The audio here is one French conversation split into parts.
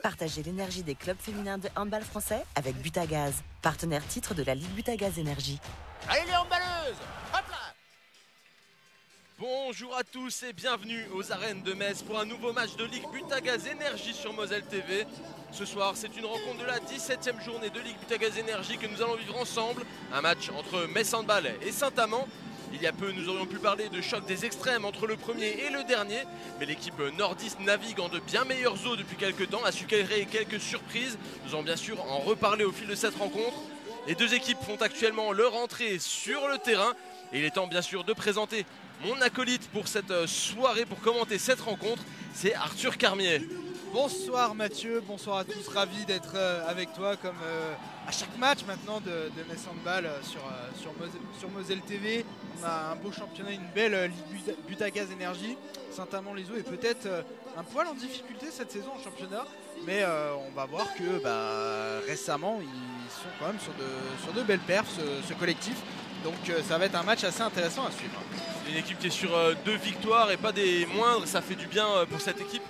Partagez l'énergie des clubs féminins de handball français avec Butagaz, partenaire titre de la Ligue Butagaz Énergie. Allez les handballeuses, hop là! Bonjour à tous et bienvenue aux arènes de Metz pour un nouveau match de Ligue Butagaz Énergie sur Moselle TV. Ce soir, c'est une rencontre de la 17e journée de Ligue Butagaz Énergie que nous allons vivre ensemble. Un match entre Metz Handball et Saint-Amand. Il y a peu, nous aurions pu parler de choc des extrêmes entre le premier et le dernier. Mais l'équipe nordiste navigue en de bien meilleures eaux depuis quelques temps, a su créer quelques surprises. Nous allons bien sûr en reparler au fil de cette rencontre. Les deux équipes font actuellement leur entrée sur le terrain. Et il est temps bien sûr de présenter mon acolyte pour cette soirée, pour commenter cette rencontre. C'est Arthur Carmier. Bonsoir Mathieu, bonsoir à tous, ravi d'être avec toi comme à chaque match maintenant de Metz Handball sur Moselle TV. On a un beau championnat, une belle Ligue Butagaz Énergie. Saint-Amand-les-Eaux est peut-être un poil en difficulté cette saison en championnat, mais on va voir que récemment ils sont quand même sur de belles perfs ce collectif. Donc ça va être un match assez intéressant à suivre. C'est une équipe qui est sur 2 victoires et pas des moindres, ça fait du bien pour cette équipe.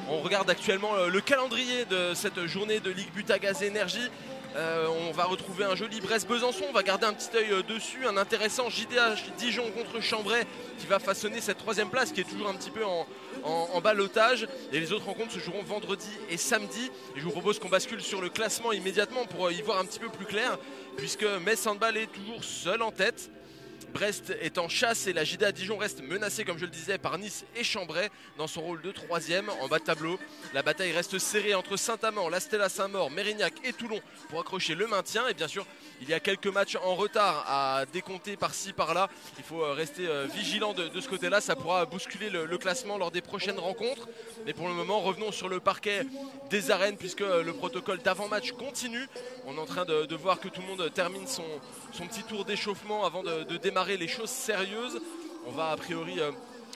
On regarde actuellement le calendrier de cette journée de Ligue Butagaz Énergie. On va retrouver un joli Brest-Besançon, on va garder un petit œil dessus, un intéressant JDH Dijon contre Chambray qui va façonner cette 3e place qui est toujours un petit peu en ballottage. Et les autres rencontres se joueront vendredi et samedi. Et je vous propose qu'on bascule sur le classement immédiatement pour y voir un petit peu plus clair, puisque Metz Handball est toujours seul en tête. Brest est en chasse et la JDA Dijon reste menacée, comme je le disais, par Nice et Chambray dans son rôle de 3e en bas de tableau. La bataille reste serrée entre Saint-Amand, la Stella Saint-Maur, Mérignac et Toulon pour accrocher le maintien. Et bien sûr, il y a quelques matchs en retard à décompter par-ci par-là. Il faut rester vigilant de ce côté-là. Ça pourra bousculer le classement lors des prochaines rencontres. Mais pour le moment, revenons sur le parquet des arènes puisque le protocole d'avant-match continue. On est en train de voir que tout le monde termine son petit tour d'échauffement avant de démarrer les choses sérieuses. On va a priori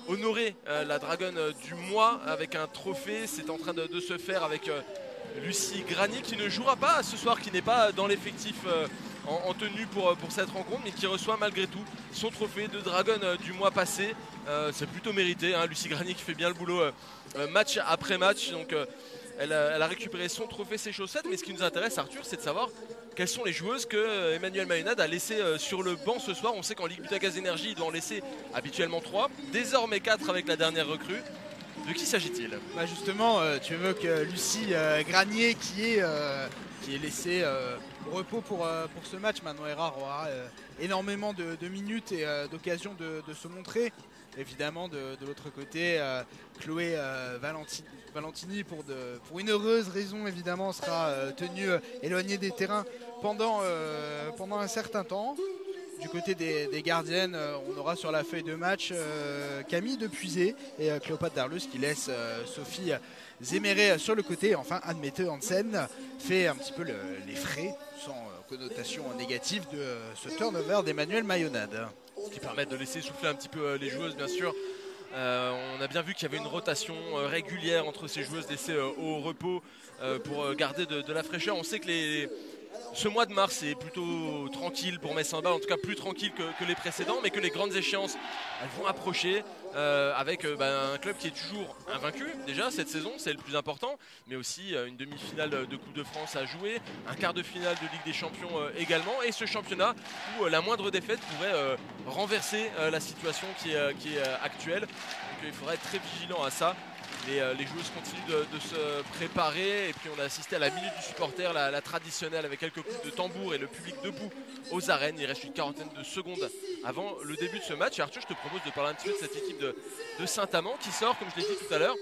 honorer la dragonne du mois avec un trophée. C'est en train de se faire avec Lucie Grani qui ne jouera pas ce soir, qui n'est pas dans l'effectif en tenue pour cette rencontre, mais qui reçoit malgré tout son trophée de dragonne du mois passé. C'est plutôt mérité, hein. Lucie Grani qui fait bien le boulot match après match. Donc elle a récupéré son trophée, ses chaussettes. Mais ce qui nous intéresse, Arthur, c'est de savoir quelles sont les joueuses que Emmanuel Mayonnaise a laissées sur le banc ce soir. On sait qu'en Ligue Butagaz Énergie, il doit en laisser habituellement 3, désormais 4 avec la dernière recrue. De qui s'agit-il? Justement, tu évoques Lucie Granier qui est laissée au repos pour ce match. Manon Erard aura énormément de minutes et d'occasions de se montrer. Évidemment, de l'autre côté, Chloé Valentini, pour une heureuse raison, évidemment, sera tenue éloignée des terrains pendant un certain temps. Du côté des gardiennes, on aura sur la feuille de match Camille Depuisé et Cléopâtre Darlus qui laisse Sophie Zéméré sur le côté. Enfin, Anne Mette Hansen fait un petit peu les frais, sans connotation négative, de ce turnover d'Emmanuel Mayonnaise. Ce qui permet de laisser souffler un petit peu les joueuses, bien sûr. On a bien vu qu'il y avait une rotation régulière entre ces joueuses laissées au repos pour garder de la fraîcheur. On sait que ce mois de mars est plutôt tranquille pour Metz Handball, en tout cas plus tranquille que les précédents, mais que les grandes échéances elles vont approcher avec un club qui est toujours invaincu déjà cette saison, c'est le plus important, mais aussi une demi-finale de Coupe de France à jouer, un quart de finale de Ligue des Champions également, et ce championnat où la moindre défaite pourrait renverser la situation qui est actuelle. Donc il faudra être très vigilant à ça. Les joueuses continuent de se préparer et puis on a assisté à la minute du supporter, la traditionnelle, avec quelques coups de tambour et le public debout aux arènes. Il reste une quarantaine de secondes avant le début de ce match. Et Arthur, je te propose de parler un petit peu de cette équipe de Saint-Amand qui sort, comme je l'ai dit tout à l'heure,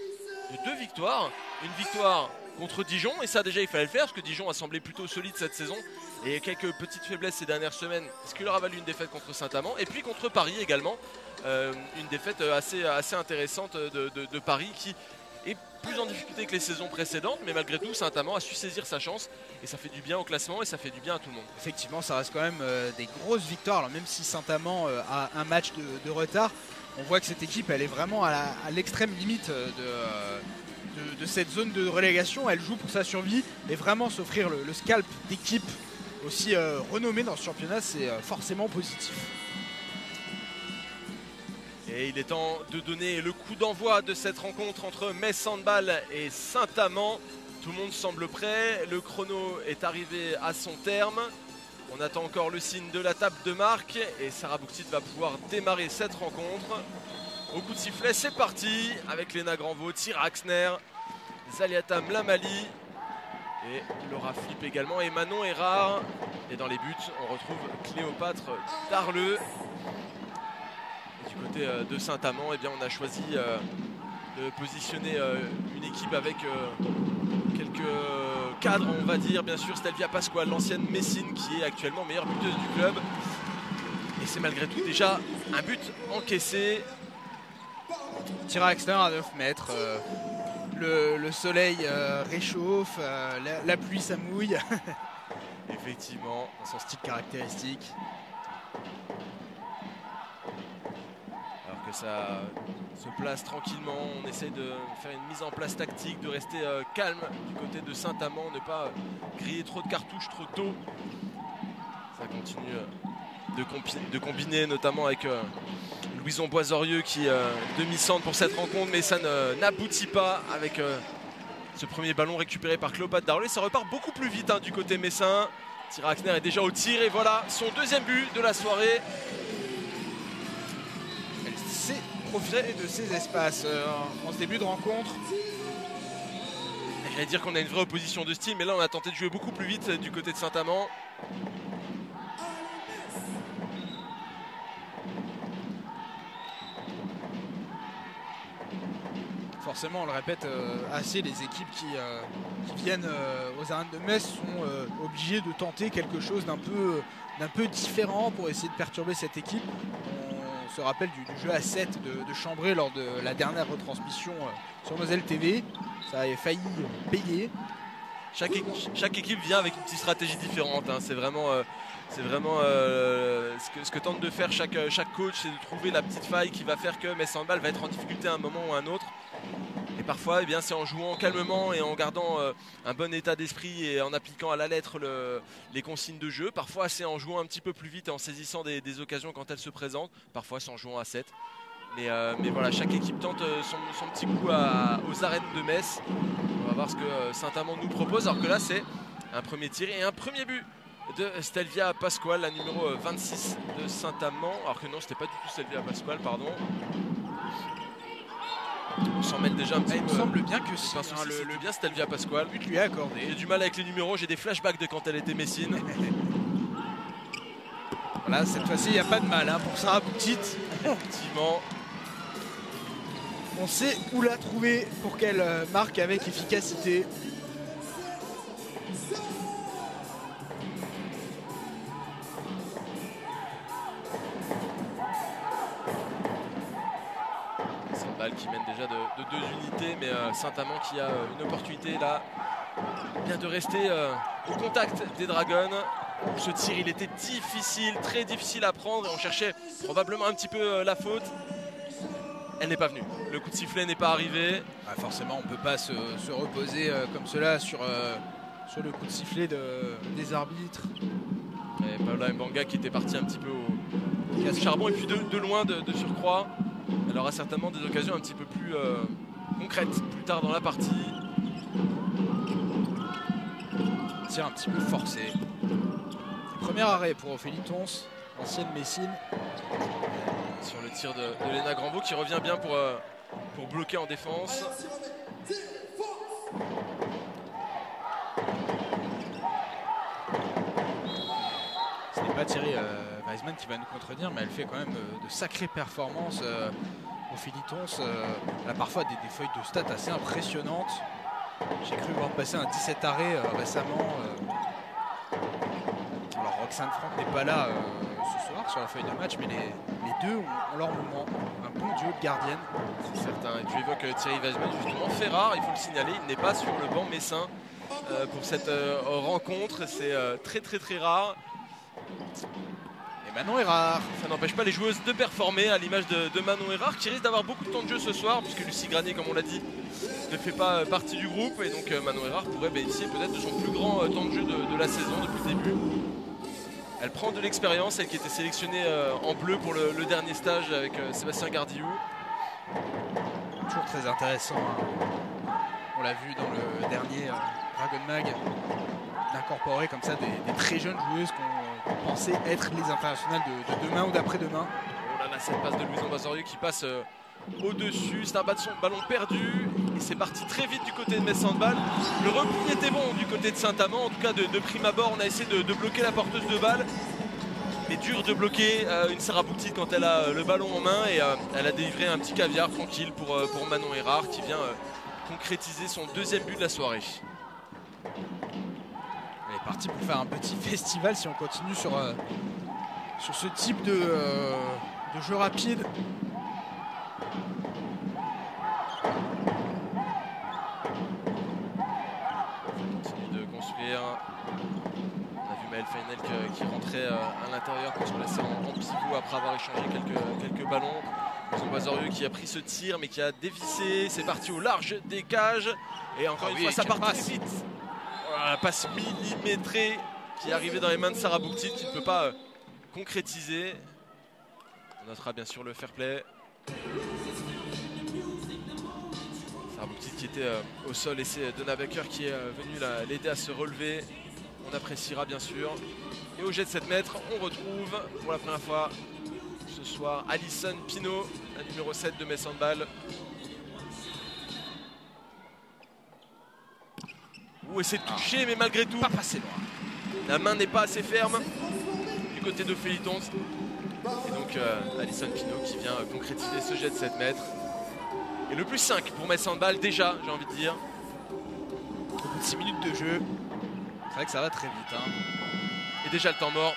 de 2 victoires. Une victoire contre Dijon, et ça déjà il fallait le faire parce que Dijon a semblé plutôt solide cette saison et quelques petites faiblesses ces dernières semaines, ce qui leur a valu une défaite contre Saint-Amand, et puis contre Paris également, une défaite assez intéressante de Paris qui est plus en difficulté que les saisons précédentes, mais malgré tout Saint-Amand a su saisir sa chance et ça fait du bien au classement et ça fait du bien à tout le monde. Effectivement, ça reste quand même des grosses victoires. Alors même si Saint-Amand a un match de retard, on voit que cette équipe elle est vraiment à l'extrême limite de cette zone de relégation. Elle joue pour sa survie et vraiment s'offrir le scalp d'équipe aussi renommée dans ce championnat, c'est forcément positif. Et il est temps de donner le coup d'envoi de cette rencontre entre Metz Handball et Saint-Amand. Tout le monde semble prêt, le chrono est arrivé à son terme. On attend encore le signe de la table de marque et Sarah Bouktit va pouvoir démarrer cette rencontre. Au coup de sifflet, c'est parti avec Léna Granvaux, Tyra Axner, Zaliata Mlamali et Laura Flip également et Manon Erard. Et dans les buts, on retrouve Cléopâtre Darleux. Et du côté de Saint-Amand, eh bien, on a choisi de positionner une équipe avec quelques cadres, on va dire. Bien sûr, Stelvia Pasquale, l'ancienne Messine, qui est actuellement meilleure buteuse du club. Et c'est malgré tout déjà un but encaissé. Tyra Axner à 9 mètres. Le soleil réchauffe, la pluie ça mouille. Effectivement, Dans son style caractéristique. alors que ça se place tranquillement, on essaie de faire une mise en place tactique, de rester calme du côté de Saint-Amand, ne pas griller trop de cartouches trop tôt. Ça continue de combiner notamment avec Louison Boisorieux qui demi-centre pour cette rencontre, mais ça n'aboutit pas avec ce premier ballon récupéré par Cléopâtre Darleux. Ça repart beaucoup plus vite du côté messin. Tyra Axner est déjà au tir et voilà son deuxième but de la soirée. Elle sait profiter de ses espaces en ce début de rencontre. J'allais dire qu'on a une vraie opposition de style, mais là on a tenté de jouer beaucoup plus vite du côté de Saint-Amand. Forcément, on le répète assez, les équipes qui viennent aux arènes de Metz sont obligées de tenter quelque chose d'un peu différent pour essayer de perturber cette équipe. On se rappelle du jeu à 7 de Chambray lors de la dernière retransmission sur Moselle TV. Ça avait failli payer. Chaque équipe vient avec une petite stratégie différente. C'est vraiment, ce que tente de faire chaque coach, c'est de trouver la petite faille qui va faire que Metz Handball va être en difficulté à un moment ou à un autre. Et parfois, c'est en jouant calmement et en gardant un bon état d'esprit et en appliquant à la lettre les consignes de jeu. Parfois, c'est en jouant un petit peu plus vite et en saisissant des occasions quand elles se présentent. Parfois, c'est en jouant à 7. Mais voilà, chaque équipe tente son petit coup aux arènes de Metz. On va voir ce que Saint-Amand nous propose. Alors que là, c'est un premier tir et un premier but de Stelvia Pasquale, la numéro 26 de Saint-Amand. Alors que non, c'était pas du tout Stelvia Pasquale, pardon. On s'en mêle déjà un petit peu. Il me semble bien que c'est le bien Stelvia Pasquale. Le but lui est accordé. J'ai du mal avec les numéros, j'ai des flashbacks de quand elle était Messine. Voilà, cette fois-ci, il n'y a pas de mal pour Sarah Bouktit. Effectivement. On sait où la trouver pour qu'elle marque avec efficacité. Saint-Bal qui mène déjà de 2 unités, mais Saint-Amand qui a une opportunité là, bien de rester au contact des Dragons. Ce tir, il était difficile, très difficile à prendre et on cherchait probablement un petit peu la faute. Elle n'est pas venue. Le coup de sifflet n'est pas arrivé. Forcément, on ne peut pas se reposer comme cela sur le coup de sifflet des arbitres. Et Paola Mbanga qui était parti un petit peu au charbon et puis de loin de surcroît. Elle aura certainement des occasions un petit peu plus concrètes plus tard dans la partie. Tir un petit peu forcé. Premier arrêt pour Ophélie Tons, ancienne Messine. Sur le tir de Léna Granvaux qui revient bien pour bloquer en défense. Ce n'est pas Thierry Weisman qui va nous contredire, mais elle fait quand même de sacrées performances. Ophélie Tons, elle a parfois des feuilles de stats assez impressionnantes. J'ai cru voir passer un 17 arrêts récemment. Alors Roxane Franck n'est pas là ce soir sur la feuille de match, mais les deux ont leur moment. Un bon duo de gardienne. C'est certain. Et tu évoques Thierry Weisman, justement fait rare, il faut le signaler, il n'est pas sur le banc messin pour cette rencontre. C'est très très très rare. Et Manon Erard. Ça n'empêche pas les joueuses de performer, à l'image de Manon Erard qui risque d'avoir beaucoup de temps de jeu ce soir, puisque Lucie Granier, comme on l'a dit, ne fait pas partie du groupe. Et donc Manon Erard pourrait bénéficier peut-être de son plus grand temps de jeu de la saison depuis le début. Elle prend de l'expérience, elle qui était sélectionnée en bleu pour le dernier stage avec Sébastien Gardillou. Toujours très intéressant On l'a vu dans le dernier Dragon Mag, d'incorporer comme ça des très jeunes joueuses qu'on pensait être les internationales de demain ou d'après-demain. Oh là là, cette passe de Louison Basorio qui passe au-dessus. C'est un ballon perdu. Et c'est parti très vite du côté de Metz Handball. Le repli était bon du côté de Saint-Amand. En tout cas, de prime abord, on a essayé de bloquer la porteuse de balle. Mais dur de bloquer une Sarah Bouktit quand elle a le ballon en main. Et elle a délivré un petit caviar tranquille pour Manon Erard qui vient concrétiser son deuxième but de la soirée. Elle est partie pour faire un petit festival si on continue sur ce type de jeu rapide. Ça continue de construire. On a vu Maëlle Feynel qui rentrait à l'intérieur pour se placer en pivot après avoir échangé quelques ballons. Son Basorio qui a pris ce tir mais qui a dévissé. C'est parti au large des cages. Et encore une fois, ça part très vite. Voilà, la passe millimétrée qui est arrivée dans les mains de Sarah Bouktit qui ne peut pas concrétiser. On notera bien sûr le fair play. Sarah Bouktit qui était au sol et c'est Donna Baker qui est venu l'aider à se relever. On appréciera bien sûr. Et au jet de 7 mètres, on retrouve pour la première fois ce soir Alison Pinault, la numéro 7 de Metz Handball. Ouh, essaie de toucher, mais malgré tout, Pas passé loin. la main n'est pas assez ferme du côté de Félitons. Et donc Alison Pinault qui vient concrétiser ce jet de 7 mètres. Et le plus 5 pour Metz Handball déjà, j'ai envie de dire. Au bout de 6 minutes de jeu, c'est vrai que ça va très vite. Hein. Et déjà le temps mort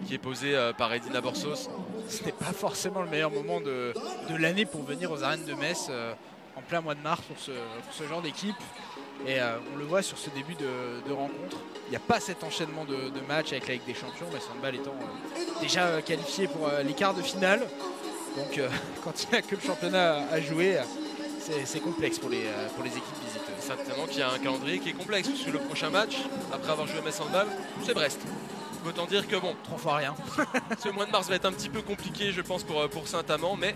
qui est posé par Edina Borsos. Ce n'est pas forcément le meilleur moment de l'année pour venir aux arènes de Metz en plein mois de mars pour ce genre d'équipe. Et on le voit sur ce début de rencontre. Il n'y a pas cet enchaînement de matchs avec la Ligue des Champions, Metz Handball étant déjà qualifié pour les quarts de finale. Donc quand il n'y a que le championnat à jouer, c'est complexe pour les équipes visiteuses. Certainement qu'il y a un calendrier qui est complexe parce que le prochain match, après avoir joué à Metz Handball, c'est Brest. Autant dire que bon, 3 fois rien. ce mois de mars va être un petit peu compliqué je pense pour Saint-Amand, mais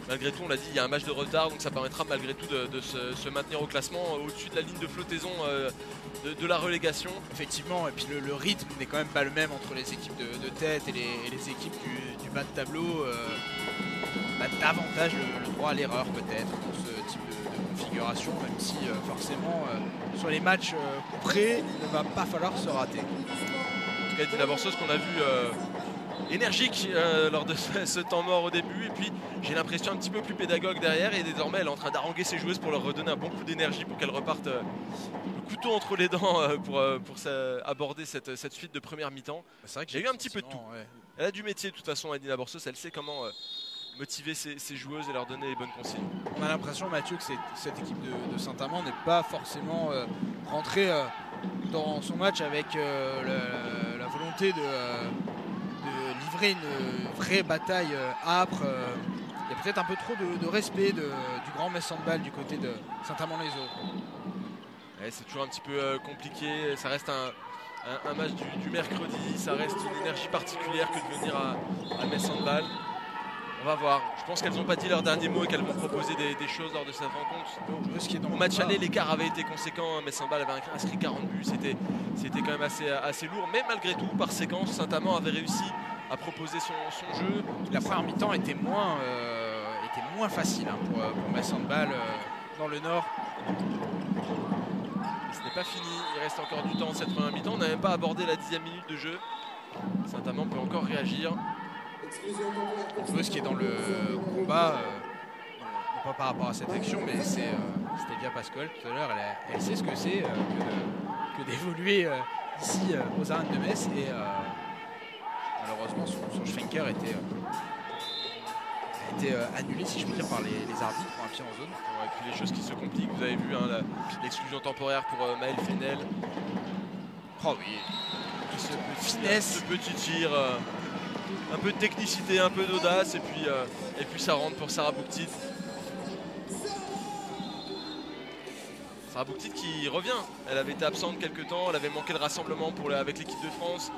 malgré tout on l'a dit, il y a un match de retard donc ça permettra malgré tout de se maintenir au classement au-dessus de la ligne de flottaison de la relégation. Effectivement, et puis le rythme n'est quand même pas le même entre les équipes de tête et les équipes du bas de tableau. On a davantage le droit à l'erreur peut-être dans ce type de configuration, même si forcément sur les matchs près il ne va pas falloir se rater. En tout cas Edina Borsos qu'on a vu énergique lors de ce temps mort au début et puis j'ai l'impression un petit peu plus pédagogue derrière et désormais elle est en train d'haranguer ses joueuses pour leur redonner un bon coup d'énergie pour qu'elles repartent le couteau entre les dents pour aborder cette suite de première mi-temps. C'est vrai que j'ai eu un petit peu de tout. Ouais. Elle a du métier de toute façon Edina Borsos, elle sait comment motiver ses joueuses et leur donner les bonnes consignes. On a l'impression Mathieu que cette équipe de Saint-Amand n'est pas forcément rentrée dans son match avec la volonté de livrer une vraie bataille âpre. Il y a peut-être un peu trop de respect du grand Metz Handball du côté de Saint-Amand-les-Eaux. Ouais, c'est toujours un petit peu compliqué, ça reste un match du mercredi, ça reste une énergie particulière que de venir à Metz Handball. On va voir, je pense qu'elles n'ont pas dit leur dernier mot et qu'elles vont proposer des choses lors de cette rencontre. Au match aller, l'écart avait été conséquent, Metz Handball avait inscrit 40 buts, c'était quand même assez lourd, mais malgré tout, par séquence, Saint-Amand avait réussi à proposer son jeu. La première mi-temps était moins facile hein, pour Metz Handball dans le Nord. Ce n'est pas fini, il reste encore du temps cette première mi-temps, on n'a même pas abordé la 10e minute de jeu. Saint-Amand peut encore réagir. Une joueuse qui est dans le combat, non pas par rapport à cette action, mais c'est Stevia Pascual tout à l'heure, elle sait ce que c'est que d'évoluer ici aux arènes de Metz et malheureusement son Schwenker a été annulé si je puis dire par les arbitres pour un pied en zone. Ouais, et puis les choses qui se compliquent, vous avez vu hein, l'exclusion temporaire pour Maëlle Feynel. Oh oui, Ce petit tir. Un peu de technicité, un peu d'audace et puis ça rentre pour Sarah Bouktit. Sarah Bouktit qui revient. Elle avait été absente quelques temps, elle avait manqué le rassemblement avec l'équipe de France.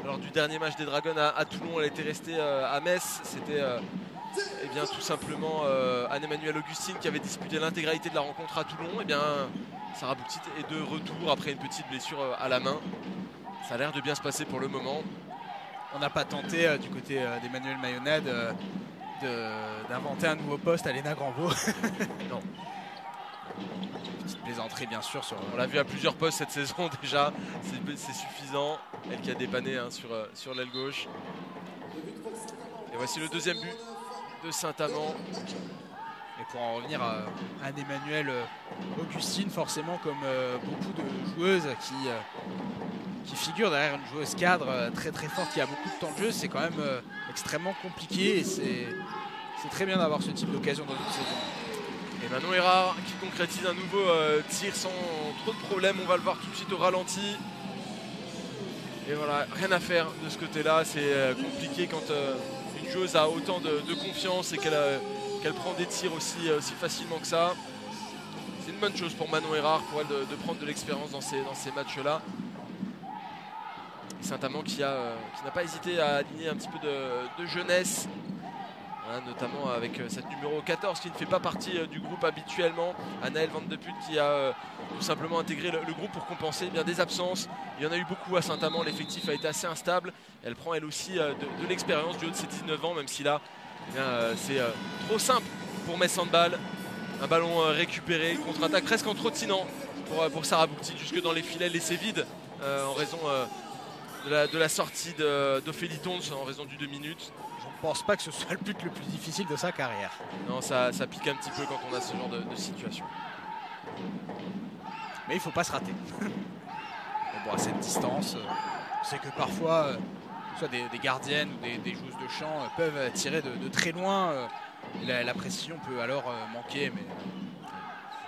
Lors du dernier match des Dragons à Toulon, elle était restée à Metz. C'était eh bien tout simplement Anne-Emmanuelle Augustine qui avait disputé l'intégralité de la rencontre à Toulon. Eh bien Sarah Bouktit est de retour après une petite blessure à la main. Ça a l'air de bien se passer pour le moment. On n'a pas tenté du côté d'Emmanuel Mayonnade d'inventer un nouveau poste à Léna Granvaux. Non. Petite plaisanterie bien sûr sur. On l'a vu à plusieurs postes cette saison déjà, c'est suffisant. Elle qui a dépanné sur l'aile gauche. Et voici le deuxième but de Saint-Amand. Et pour en revenir à Anne-Emmanuelle Augustine, forcément comme beaucoup de joueuses qui figurent derrière une joueuse cadre très très forte qui a beaucoup de temps de jeu, c'est quand même extrêmement compliqué et c'est très bien d'avoir ce type d'occasion dans une saison. Et Manon Erard qui concrétise un nouveau tir sans trop de problèmes. On va le voir tout de suite au ralenti. Et voilà, rien à faire de ce côté-là. C'est compliqué quand une joueuse a autant de confiance et qu'elle prend des tirs aussi facilement que ça. C'est une bonne chose pour Manon Erard, pour elle de prendre de l'expérience dans ces matchs-là. Saint-Amand qui n'a pas hésité à aligner un petit peu de jeunesse. Voilà, notamment avec cette numéro 14 qui ne fait pas partie du groupe habituellement, Anaëlle Van de Put qui a tout simplement intégré le groupe pour compenser bien des absences. Il y en a eu beaucoup à Saint-Amand, l'effectif a été assez instable. Elle prend elle aussi de l'expérience du haut de ses 19 ans, même si là c'est trop simple pour Metz Handball. Un ballon récupéré, contre-attaque presque en trottinant pour Sarah Bouktit jusque dans les filets laissés vides en raison de la sortie d'Ophélie Tons en raison du 2 minutes. Je ne pense pas que ce soit le but le plus difficile de sa carrière. Non, ça pique un petit peu quand on a ce genre de situation. Mais il ne faut pas se rater. Bon, à cette distance, c'est que parfois, soit des gardiennes ou des joueuses de champ peuvent tirer de très loin. La précision peut alors manquer. Mais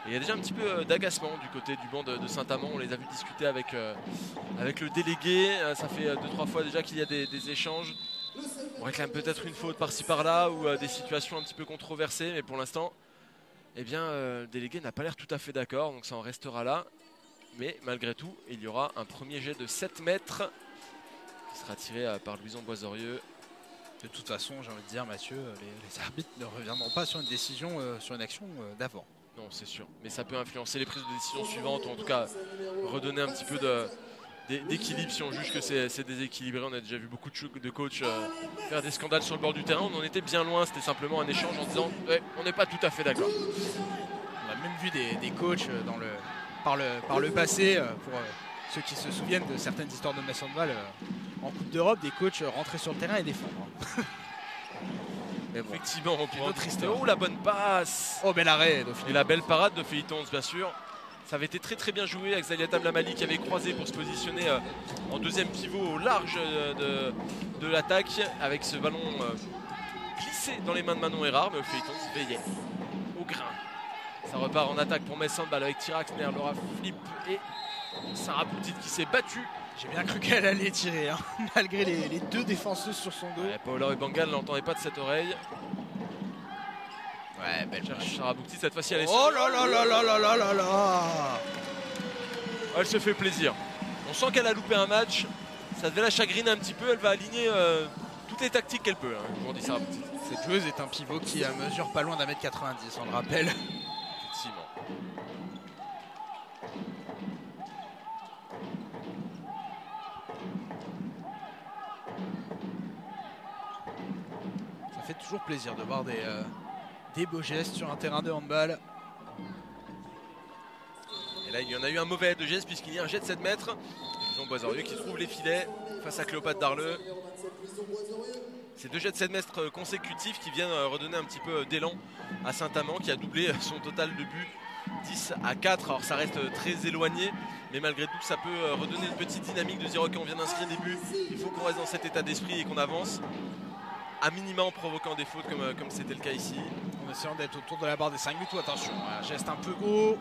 il y a déjà un petit peu d'agacement du côté du banc de Saint-Amand. On les a vus discuter avec le délégué. Ça fait 2-3 fois déjà qu'il y a des échanges. On réclame peut-être une faute par-ci par-là ou des situations un petit peu controversées. Mais pour l'instant, eh bien, le délégué n'a pas l'air tout à fait d'accord. Donc ça en restera là. Mais malgré tout, il y aura un premier jet de 7 mètres qui sera tiré par Louison Boisorieux. De toute façon, j'ai envie de dire, Mathieu, les arbitres ne reviendront pas sur une décision, sur une action d'avant. Non, c'est sûr. Mais ça peut influencer les prises de décision suivantes, ou en tout cas redonner un petit peu d'équilibre si on juge que c'est déséquilibré. On a déjà vu beaucoup de coachs faire des scandales sur le bord du terrain. On en était bien loin, c'était simplement un échange en disant ouais, on n'est pas tout à fait d'accord. On a même vu des coachs par le passé, pour ceux qui se souviennent de certaines histoires de Metz Handball, en Coupe d'Europe, des coachs rentrer sur le terrain et défendre. Mais bon, effectivement, on pourra notre histoire. Oh, la bonne passe. Oh, bel arrêt d'Ophélie. Et la belle parade de Tons, bien sûr. Ça avait été très très bien joué avec Zaliata Mlamali qui avait croisé pour se positionner en deuxième pivot au large de l'attaque avec ce ballon glissé dans les mains de Manon Erard. Mais Ophélie Tons veillait au grain. Ça repart en attaque pour Metz Handball avec Tira Axner, Laura Flip et Sarah Bouktit qui s'est battue. J'ai bien cru qu'elle allait tirer, hein, malgré les deux défenseuses sur son dos. Ouais, Paola Ebanga ne l'entendait pas de cette oreille. Ouais, belle cherche Sarah Bouktit, cette fois-ci elle est... Oh là là là là là là là là. Elle se fait plaisir. On sent qu'elle a loupé un match. Ça devait la chagriner un petit peu. Elle va aligner toutes les tactiques qu'elle peut, hein, aujourd'hui Sarah Bouktit. Cette joueuse est un pivot qui mesure pas loin d'1m90, on le rappelle. Effectivement. Ça fait toujours plaisir de voir des beaux gestes sur un terrain de handball. Et là il y en a eu un mauvais de geste puisqu'il y a un jet de 7 mètres. Louison Boisorieux qui trouve les filets face à Cléopâtre Darleux. Ces deux jets de 7 mètres consécutifs qui viennent redonner un petit peu d'élan à Saint-Amand qui a doublé son total de buts 10-4. Alors ça reste très éloigné, mais malgré tout ça peut redonner une petite dynamique de dire ok, on vient d'inscrire des buts, il faut qu'on reste dans cet état d'esprit et qu'on avance. À minima en provoquant des fautes comme c'était le cas ici. En essayant d'être autour de la barre des 5 buts. Attention, un geste un peu haut.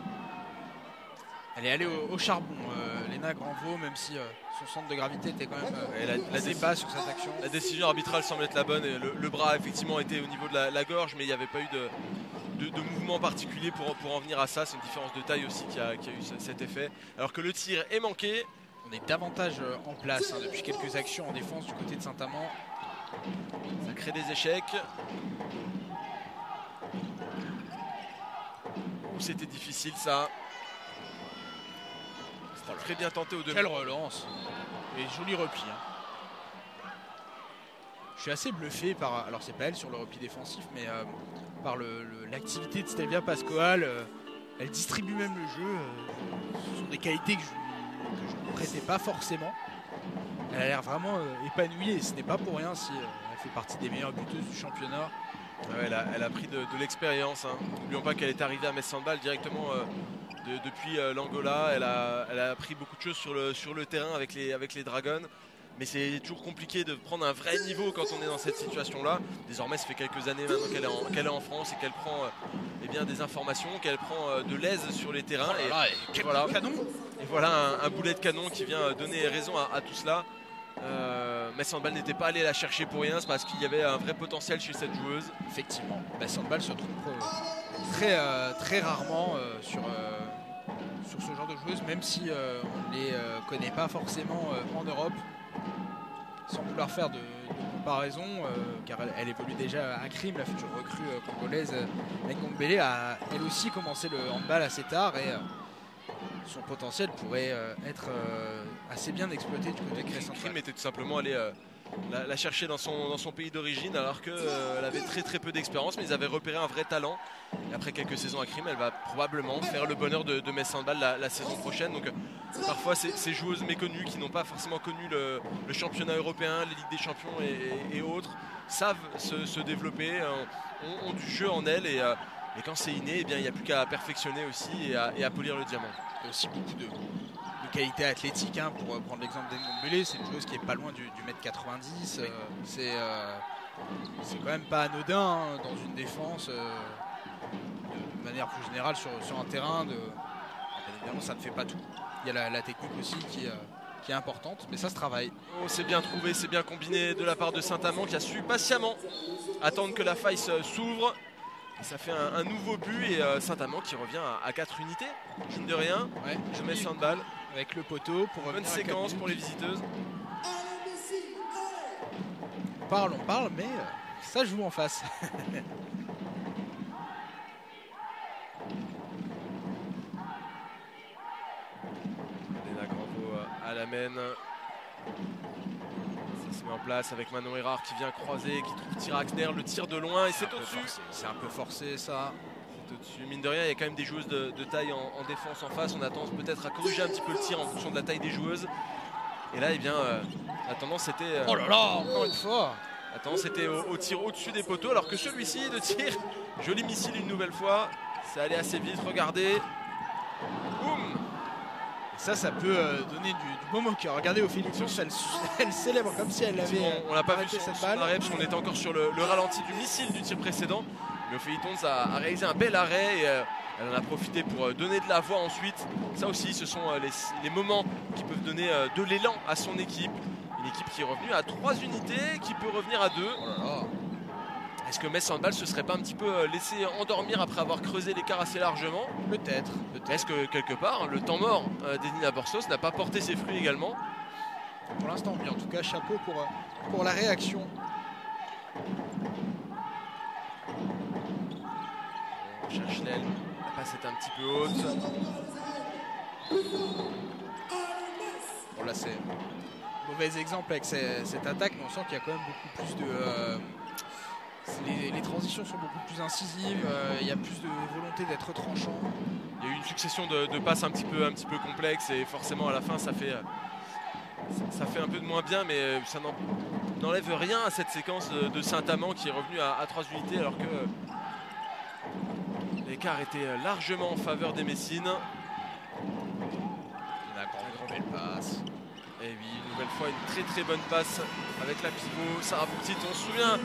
Elle est allée au charbon, Léna Granvaux, même si son centre de gravité était quand même assez bas sur cette action. La décision arbitrale semble être la bonne. Et le bras effectivement était au niveau de la gorge, mais il n'y avait pas eu de mouvement particulier pour en venir à ça. C'est une différence de taille aussi qui a eu cet effet. Alors que le tir est manqué. On est davantage en place depuis quelques actions en défense du côté de Saint-Amand. Ça crée des échecs. C'était difficile ça. C'était très bien tenté au demi. Quelle relance. Et joli repli. Je suis assez bluffé par, alors c'est pas elle sur le repli défensif, mais par l'activité de Stelvia Pascual. Elle distribue même le jeu. Ce sont des qualités que je ne prêtais pas forcément. Elle a l'air vraiment épanouie et ce n'est pas pour rien si elle fait partie des meilleures buteuses du championnat. Ouais, elle a pris de l'expérience. N'oublions pas qu'elle est arrivée à Metz Handball directement depuis l'Angola. Elle a appris beaucoup de choses sur le terrain avec les Dragons. Mais c'est toujours compliqué de prendre un vrai niveau quand on est dans cette situation-là. Désormais, ça fait quelques années maintenant qu'elle est en France et qu'elle prend des informations, qu'elle prend de l'aise sur les terrains. Et voilà, canon. Et voilà un boulet de canon qui vient donner raison à tout cela. Metz Handball n'était pas allé la chercher pour rien, c'est parce qu'il y avait un vrai potentiel chez cette joueuse. Effectivement, Metz Handball se trouve très rarement sur ce genre de joueuse, même si on ne les connaît pas forcément en Europe. Sans vouloir faire de comparaison, car elle évolue déjà à Crime, la future recrue congolaise Ngombele a elle aussi commencé le handball assez tard et son potentiel pourrait être assez bien exploité du côté de Crime. Crime était tout simplement allé la chercher dans son pays d'origine alors qu'elle avait très peu d'expérience, mais ils avaient repéré un vrai talent. Et après quelques saisons à Crime, elle va probablement faire le bonheur de Metz Handball la saison prochaine. Donc parfois ces joueuses méconnues qui n'ont pas forcément connu le championnat européen, les Ligues des Champions et autres savent se développer, ont du jeu en elles et quand c'est inné, il n'y a plus qu'à perfectionner aussi et à polir le diamant. Il y a aussi beaucoup de qualité athlétique, pour prendre l'exemple d'Engombele, c'est une joueuse qui est pas loin du mètre 90. Oui. C'est quand même pas anodin dans une défense de manière plus générale sur un terrain. Bien évidemment, ça ne fait pas tout. Il y a la technique aussi qui est importante, mais ça se travaille. Oh, c'est bien trouvé, c'est bien combiné de la part de Saint-Amand qui a su patiemment attendre que la faille s'ouvre. Et ça fait un nouveau but et Saint-Amand qui revient à 4 unités, mine de rien. Ouais, je mets Handball avec le poteau pour bonne séquence pour les visiteuses. On parle, mais ça joue en face. Léna Granvaux à la mène. Ça se met en place avec Manon Erard qui vient croiser, qui trouve Tiraxner, le tir de loin et c'est au-dessus. C'est un peu forcé ça. Au-dessus. Mine de rien, il y a quand même des joueuses de taille en défense en face. On a tendance peut-être à corriger un petit peu le tir en fonction de la taille des joueuses. Et là, la tendance c'était. Oh là là, encore une fois. La tendance était au tir au-dessus des poteaux, alors que celui-ci de tir, joli missile une nouvelle fois. C'est allé assez vite, regardez. Boum. Et ça peut donner du baume au cœur. Regardez Ophélie Tonche, elle célèbre comme si elle avait. On n'a pas vu cette son balle. arrêt parce qu'on était encore sur le ralenti du missile du tir précédent. Mais Ophélie Tonze a réalisé un bel arrêt et elle en a profité pour donner de la voix ensuite. Ça aussi, ce sont les moments qui peuvent donner de l'élan à son équipe. Une équipe qui est revenue à 3 unités, qui peut revenir à 2. Oh là là. Est-ce que Metz Handball se serait pas un petit peu laissé endormir après avoir creusé l'écart assez largement? Peut-être. Est-ce que quelque part, le temps mort d'Edina Borsos n'a pas porté ses fruits également? Pour l'instant, oui. En tout cas, chapeau pour la réaction. Chachnel, la passe est un petit peu haute. Bon, là, c'est un mauvais exemple avec cette attaque, mais on sent qu'il y a quand même beaucoup plus de... les transitions sont beaucoup plus incisives, il y a plus de volonté d'être tranchant. Il y a eu une succession de passes un petit peu complexes et forcément à la fin ça fait un peu de moins bien, mais ça n'enlève rien à cette séquence de Saint-Amand qui est revenu à 3 unités alors que l'écart était largement en faveur des Messines. La grande belle passe. Et oui, une nouvelle fois une très bonne passe avec la pivot Sarah Bouktit. On se souvient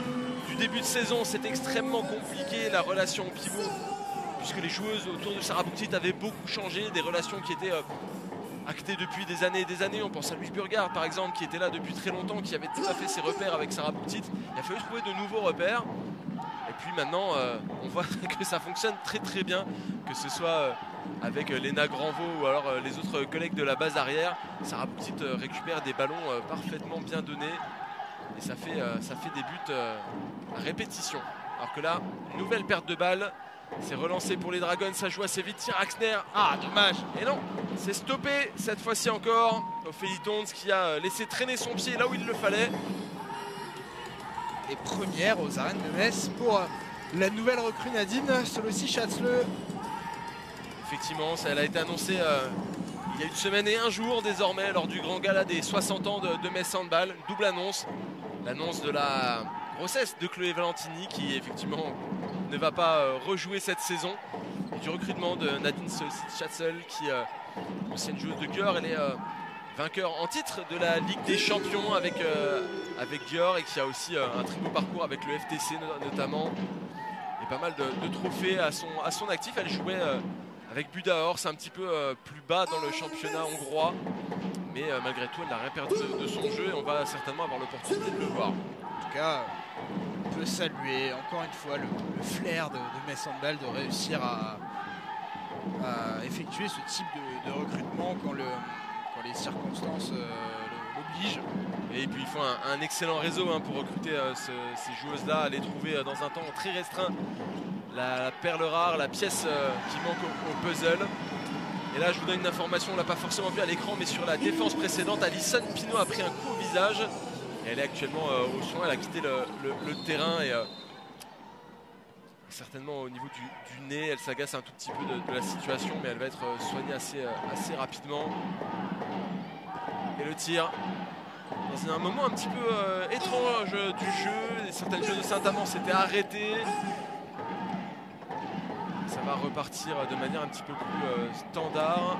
du début de saison, c'était extrêmement compliqué la relation au pivot puisque les joueuses autour de Sarah Bouktit avaient beaucoup changé, des relations qui étaient actées depuis des années et des années. On pense à Louis Burgard par exemple qui était là depuis très longtemps, qui avait déjà fait ses repères avec Sarah Bouktit. Il a fallu trouver de nouveaux repères. Et puis maintenant, on voit que ça fonctionne très bien, que ce soit avec Léna Granvaux ou alors les autres collègues de la base arrière. Sarah Bouktit récupère des ballons parfaitement bien donnés et ça fait des buts à répétition. Alors que là, une nouvelle perte de balle C'est relancé pour les Dragons, ça joue assez vite. Tiens, Axner. Ah, dommage. Et non, c'est stoppé cette fois-ci encore. Ophélie Tons qui a laissé traîner son pied là où il le fallait. Et première aux arènes de Metz pour la nouvelle recrue Nadine Solossi-Chatzleux. Effectivement, elle a été annoncée il y a une semaine et un jour désormais lors du grand gala des 60 ans de Metz Handball. Une double annonce. L'annonce de la grossesse de Chloé Valentini qui effectivement ne va pas rejouer cette saison. Et du recrutement de Nadine Solossi-Chatzleux qui, ancienne joueuse de Győr, elle est vainqueur en titre de la Ligue des Champions avec Győr et qui a aussi un très beau parcours avec le FTC notamment. Et pas mal de trophées à son actif. Elle jouait avec Budaor, c'est un petit peu plus bas dans le championnat hongrois. Mais malgré tout, elle n'a rien perdu de son jeu et on va certainement avoir l'opportunité de le voir. En tout cas, on peut saluer encore une fois le flair de Metz Handball de réussir à effectuer ce type de recrutement quand les circonstances l'obligent. Et puis il faut un excellent réseau pour recruter ces joueuses-là, à les trouver dans un temps très restreint. La perle rare, la pièce qui manque au puzzle. Et là je vous donne une information, on ne l'a pas forcément vu à l'écran, mais sur la défense précédente, Alison Pinault a pris un coup au visage. Et elle est actuellement au soin, elle a quitté le terrain et certainement au niveau du nez, elle s'agace un tout petit peu de la situation, mais elle va être soignée assez rapidement. Et le tir, dans un moment un petit peu étrange du jeu, certaines joueuses de Saint-Amand s'étaient arrêtées. Ça va repartir de manière un petit peu plus standard.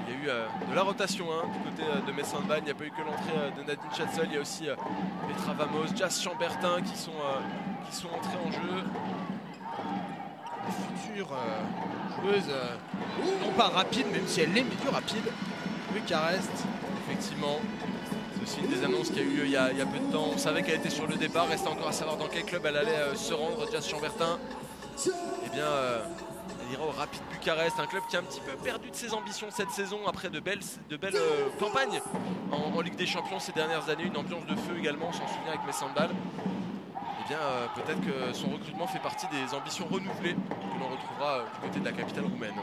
Il y a eu de la rotation du côté de Metz Handball. Il n'y a pas eu que l'entrée de Nadine Chatzleux. Il y a aussi Petra Vamos, Jas Chambertin qui sont entrés en jeu. Les futures joueuses, non pas rapides, même si elle l'est, mais plus rapide. Bucarest. Effectivement. C'est une des annonces qu'il y a eu il y a peu de temps. On savait qu'elle était sur le départ, restait encore à savoir dans quel club elle allait se rendre. Jas Chambertin, eh bien, elle ira au Rapid Bucarest, un club qui a un petit peu perdu de ses ambitions cette saison après de belles campagnes en Ligue des Champions ces dernières années, une ambiance de feu également, on s'en souvient avec Metz Handball. Eh bien, peut-être que son recrutement fait partie des ambitions renouvelées que l'on retrouvera du côté de la capitale roumaine.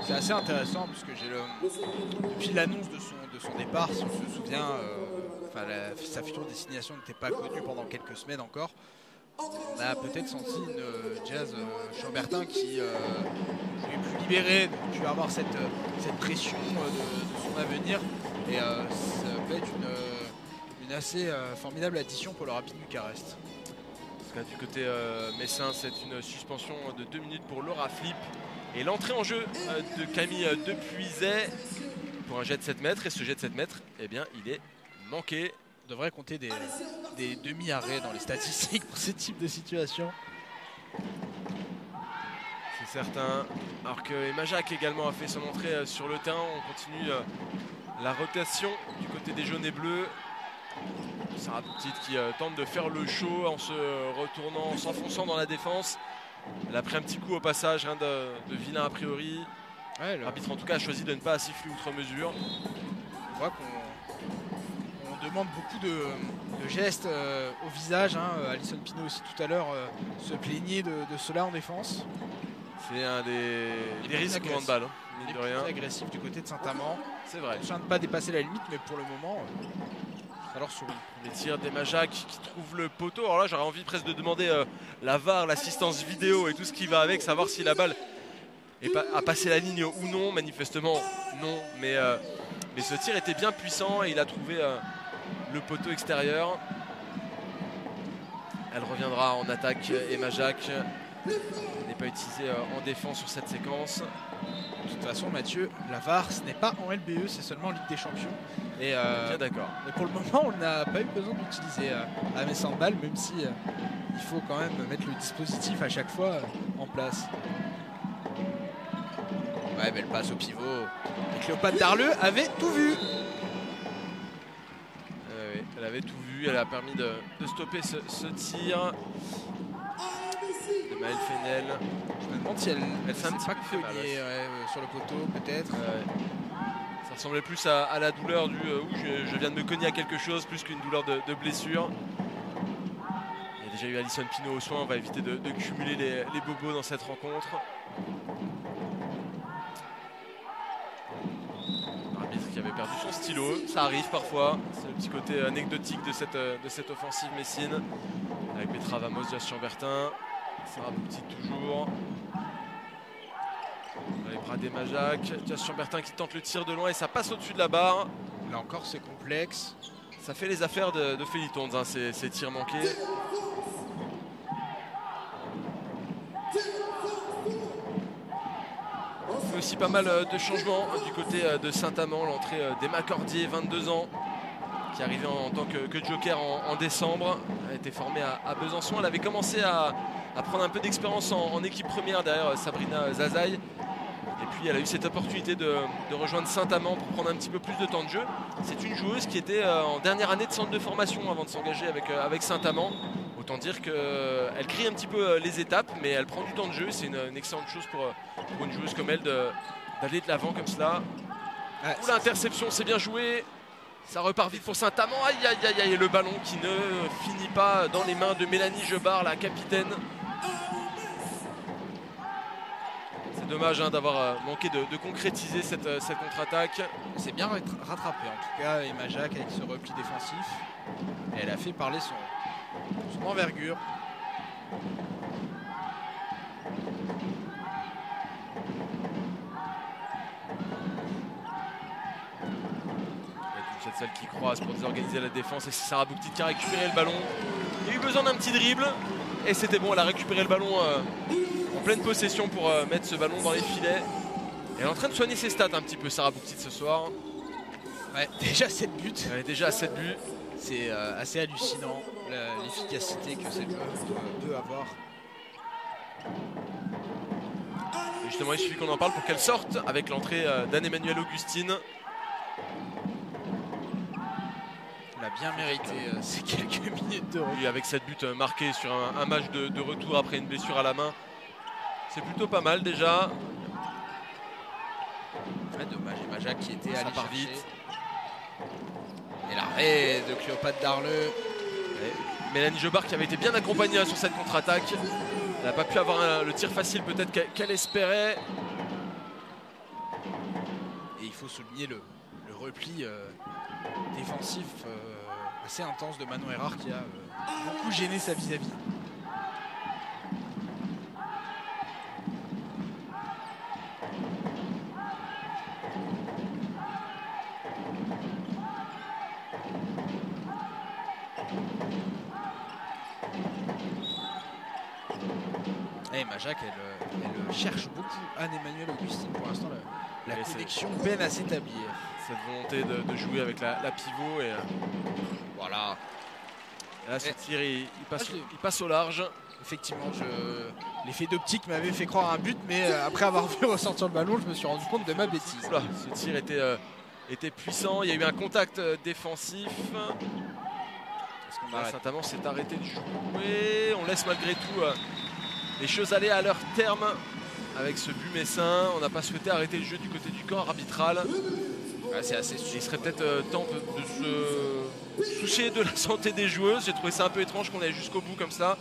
C'est assez intéressant parce que depuis l'annonce de son départ, si on se souvient, sa future destination n'était pas connue pendant quelques semaines encore. On a peut-être senti une Jas Chambertin qui est plus libérée, de plus avoir cette pression de son avenir. Et ça peut être une assez formidable addition pour le Rapid Bucarest. Du côté messin, c'est une suspension de 2 minutes pour Laura Flip. Et l'entrée en jeu de Camille Depuiset pour un jet de 7 mètres. Et ce jet de 7 mètres, eh bien, il est manqué. On devrait compter des demi-arrêts dans les statistiques pour ce type de situation. C'est certain. Alors que Emma Jacques également a fait son entrée sur le terrain. On continue la rotation du côté des jaunes et bleus. Sarah Petite qui tente de faire le show en se retournant, en s'enfonçant dans la défense. Elle a pris un petit coup au passage, rien de vilain a priori. Ouais, l'arbitre en tout cas a choisi de ne pas siffler outre mesure. On voit qu'on demande beaucoup de gestes au visage. Alison Pinault aussi tout à l'heure se plaignait de cela en défense. C'est un des risques au handball, mine de rien. Plus agressif du côté de Saint-Amand. C'est vrai. Je ne pas dépasser la limite, mais pour le moment, ça leur sourit. Les tirs d'Emma Jacques qui trouve le poteau. Alors là, j'aurais envie presque de demander la VAR, l'assistance vidéo et tout ce qui va avec, savoir si la balle a passé la ligne ou non. Manifestement, non. Mais ce tir était bien puissant et il a trouvé le poteau extérieur. Elle reviendra en attaque, Emma Jacques. Elle n'est pas utilisée en défense sur cette séquence. De toute façon, Mathieu, la VAR, ce n'est pas en LBE, c'est seulement en Ligue des Champions. Et bien d'accord. Mais pour le moment, on n'a pas eu besoin d'utiliser à Metz Handball, même si il faut quand même mettre le dispositif à chaque fois en place. Ouais, belle passe au pivot. Et Cléopâtre Darleux avait tout vu. Oui, elle avait tout vu, elle a permis de stopper ce tir. De Maëlle Fenel. Je me demande si elle fait un petit peu mal sur le poteau, peut-être. Ça ressemblait plus à la douleur du je viens de me cogner à quelque chose plus qu'une douleur de blessure. déjà eu Alison Pinault au soin, on va éviter de cumuler les bobos dans cette rencontre. L'arbitre qui avait perdu son stylo, ça arrive parfois, c'est le petit côté anecdotique de cette offensive messine. Avec Petra Vamos, Jazz Chambertin, Sarah Boukti toujours. Les bras d'Emajac, Jazz Chambertin qui tente le tir de loin et ça passe au-dessus de la barre. Là encore c'est complexe. Ça fait les affaires de Felitonds, hein, ces tirs manqués. Il fait aussi pas mal de changements du côté de Saint-Amand. L'entrée d'Emma Cordier, 22 ans, qui est arrivée en tant que joker en décembre. Elle a été formée à Besançon. Elle avait commencé à prendre un peu d'expérience en équipe première derrière Sabrina Zazaï. Et puis elle a eu cette opportunité de rejoindre Saint-Amand pour prendre un petit peu plus de temps de jeu. C'est une joueuse qui était en dernière année de centre de formation avant de s'engager avec Saint-Amand. Autant dire qu'elle crie un petit peu les étapes, mais elle prend du temps de jeu. C'est une excellente chose pour une joueuse comme elle d'aller de l'avant comme cela. Ouais, l'interception, c'est bien joué. Ça repart vite pour Saint-Amand. Aïe aïe aïe aïe, le ballon qui ne finit pas dans les mains de Mélanie Gebard, la capitaine. C'est dommage hein, d'avoir manqué de concrétiser cette contre-attaque. C'est bien rattrapé en tout cas Emajac avec ce repli défensif. Et elle a fait parler son envergure. Celle qui croise pour désorganiser la défense et c'est Sarah Boukti qui a récupéré le ballon. Il y a eu besoin d'un petit dribble et c'était bon, elle a récupéré le ballon en pleine possession pour mettre ce ballon dans les filets. Et elle est en train de soigner ses stats un petit peu Sarah Boukti ce soir. Ouais, déjà 7 buts. Elle est déjà à 7 buts. C'est assez hallucinant l'efficacité que cette joueuse peut avoir. Et justement il suffit qu'on en parle pour qu'elle sorte avec l'entrée d'Anne-Emmanuelle Augustine. Elle a bien mérité ces quelques minutes de repos. Oui, avec 7 buts marqués sur un match de retour après une blessure à la main. C'est plutôt pas mal déjà. Ouais, dommage, Emajac qui était ça allé part chercher. vite. Et l'arrêt de Cléopâtre Darleux. Mélanie Gebard qui avait été bien accompagnée sur cette contre-attaque. Elle n'a pas pu avoir le tir facile peut-être qu'elle espérait. Et il faut souligner le repli défensif assez intense de Manon Errard qui a beaucoup gêné sa vis-à-vis. Et Emajac, elle cherche beaucoup Anne-Emmanuelle Augustine. Pour l'instant, la connexion peine à s'établir. Cette volonté de jouer avec la pivot et voilà. Et là ce tir il passe au large. Effectivement, l'effet d'optique m'avait fait croire à un but, mais après avoir vu ressortir le ballon, je me suis rendu compte de ma bêtise. Oula, ce tir était puissant, il y a eu un contact défensif. Saint-Amand s'est arrêté de jouer. On laisse malgré tout les choses aller à leur terme avec ce but messin. On n'a pas souhaité arrêter le jeu du côté du corps arbitral. Ouais, c'est assez sûr. Il serait peut-être temps de se soucier de la santé des joueuses. J'ai trouvé ça un peu étrange qu'on aille jusqu'au bout comme ça.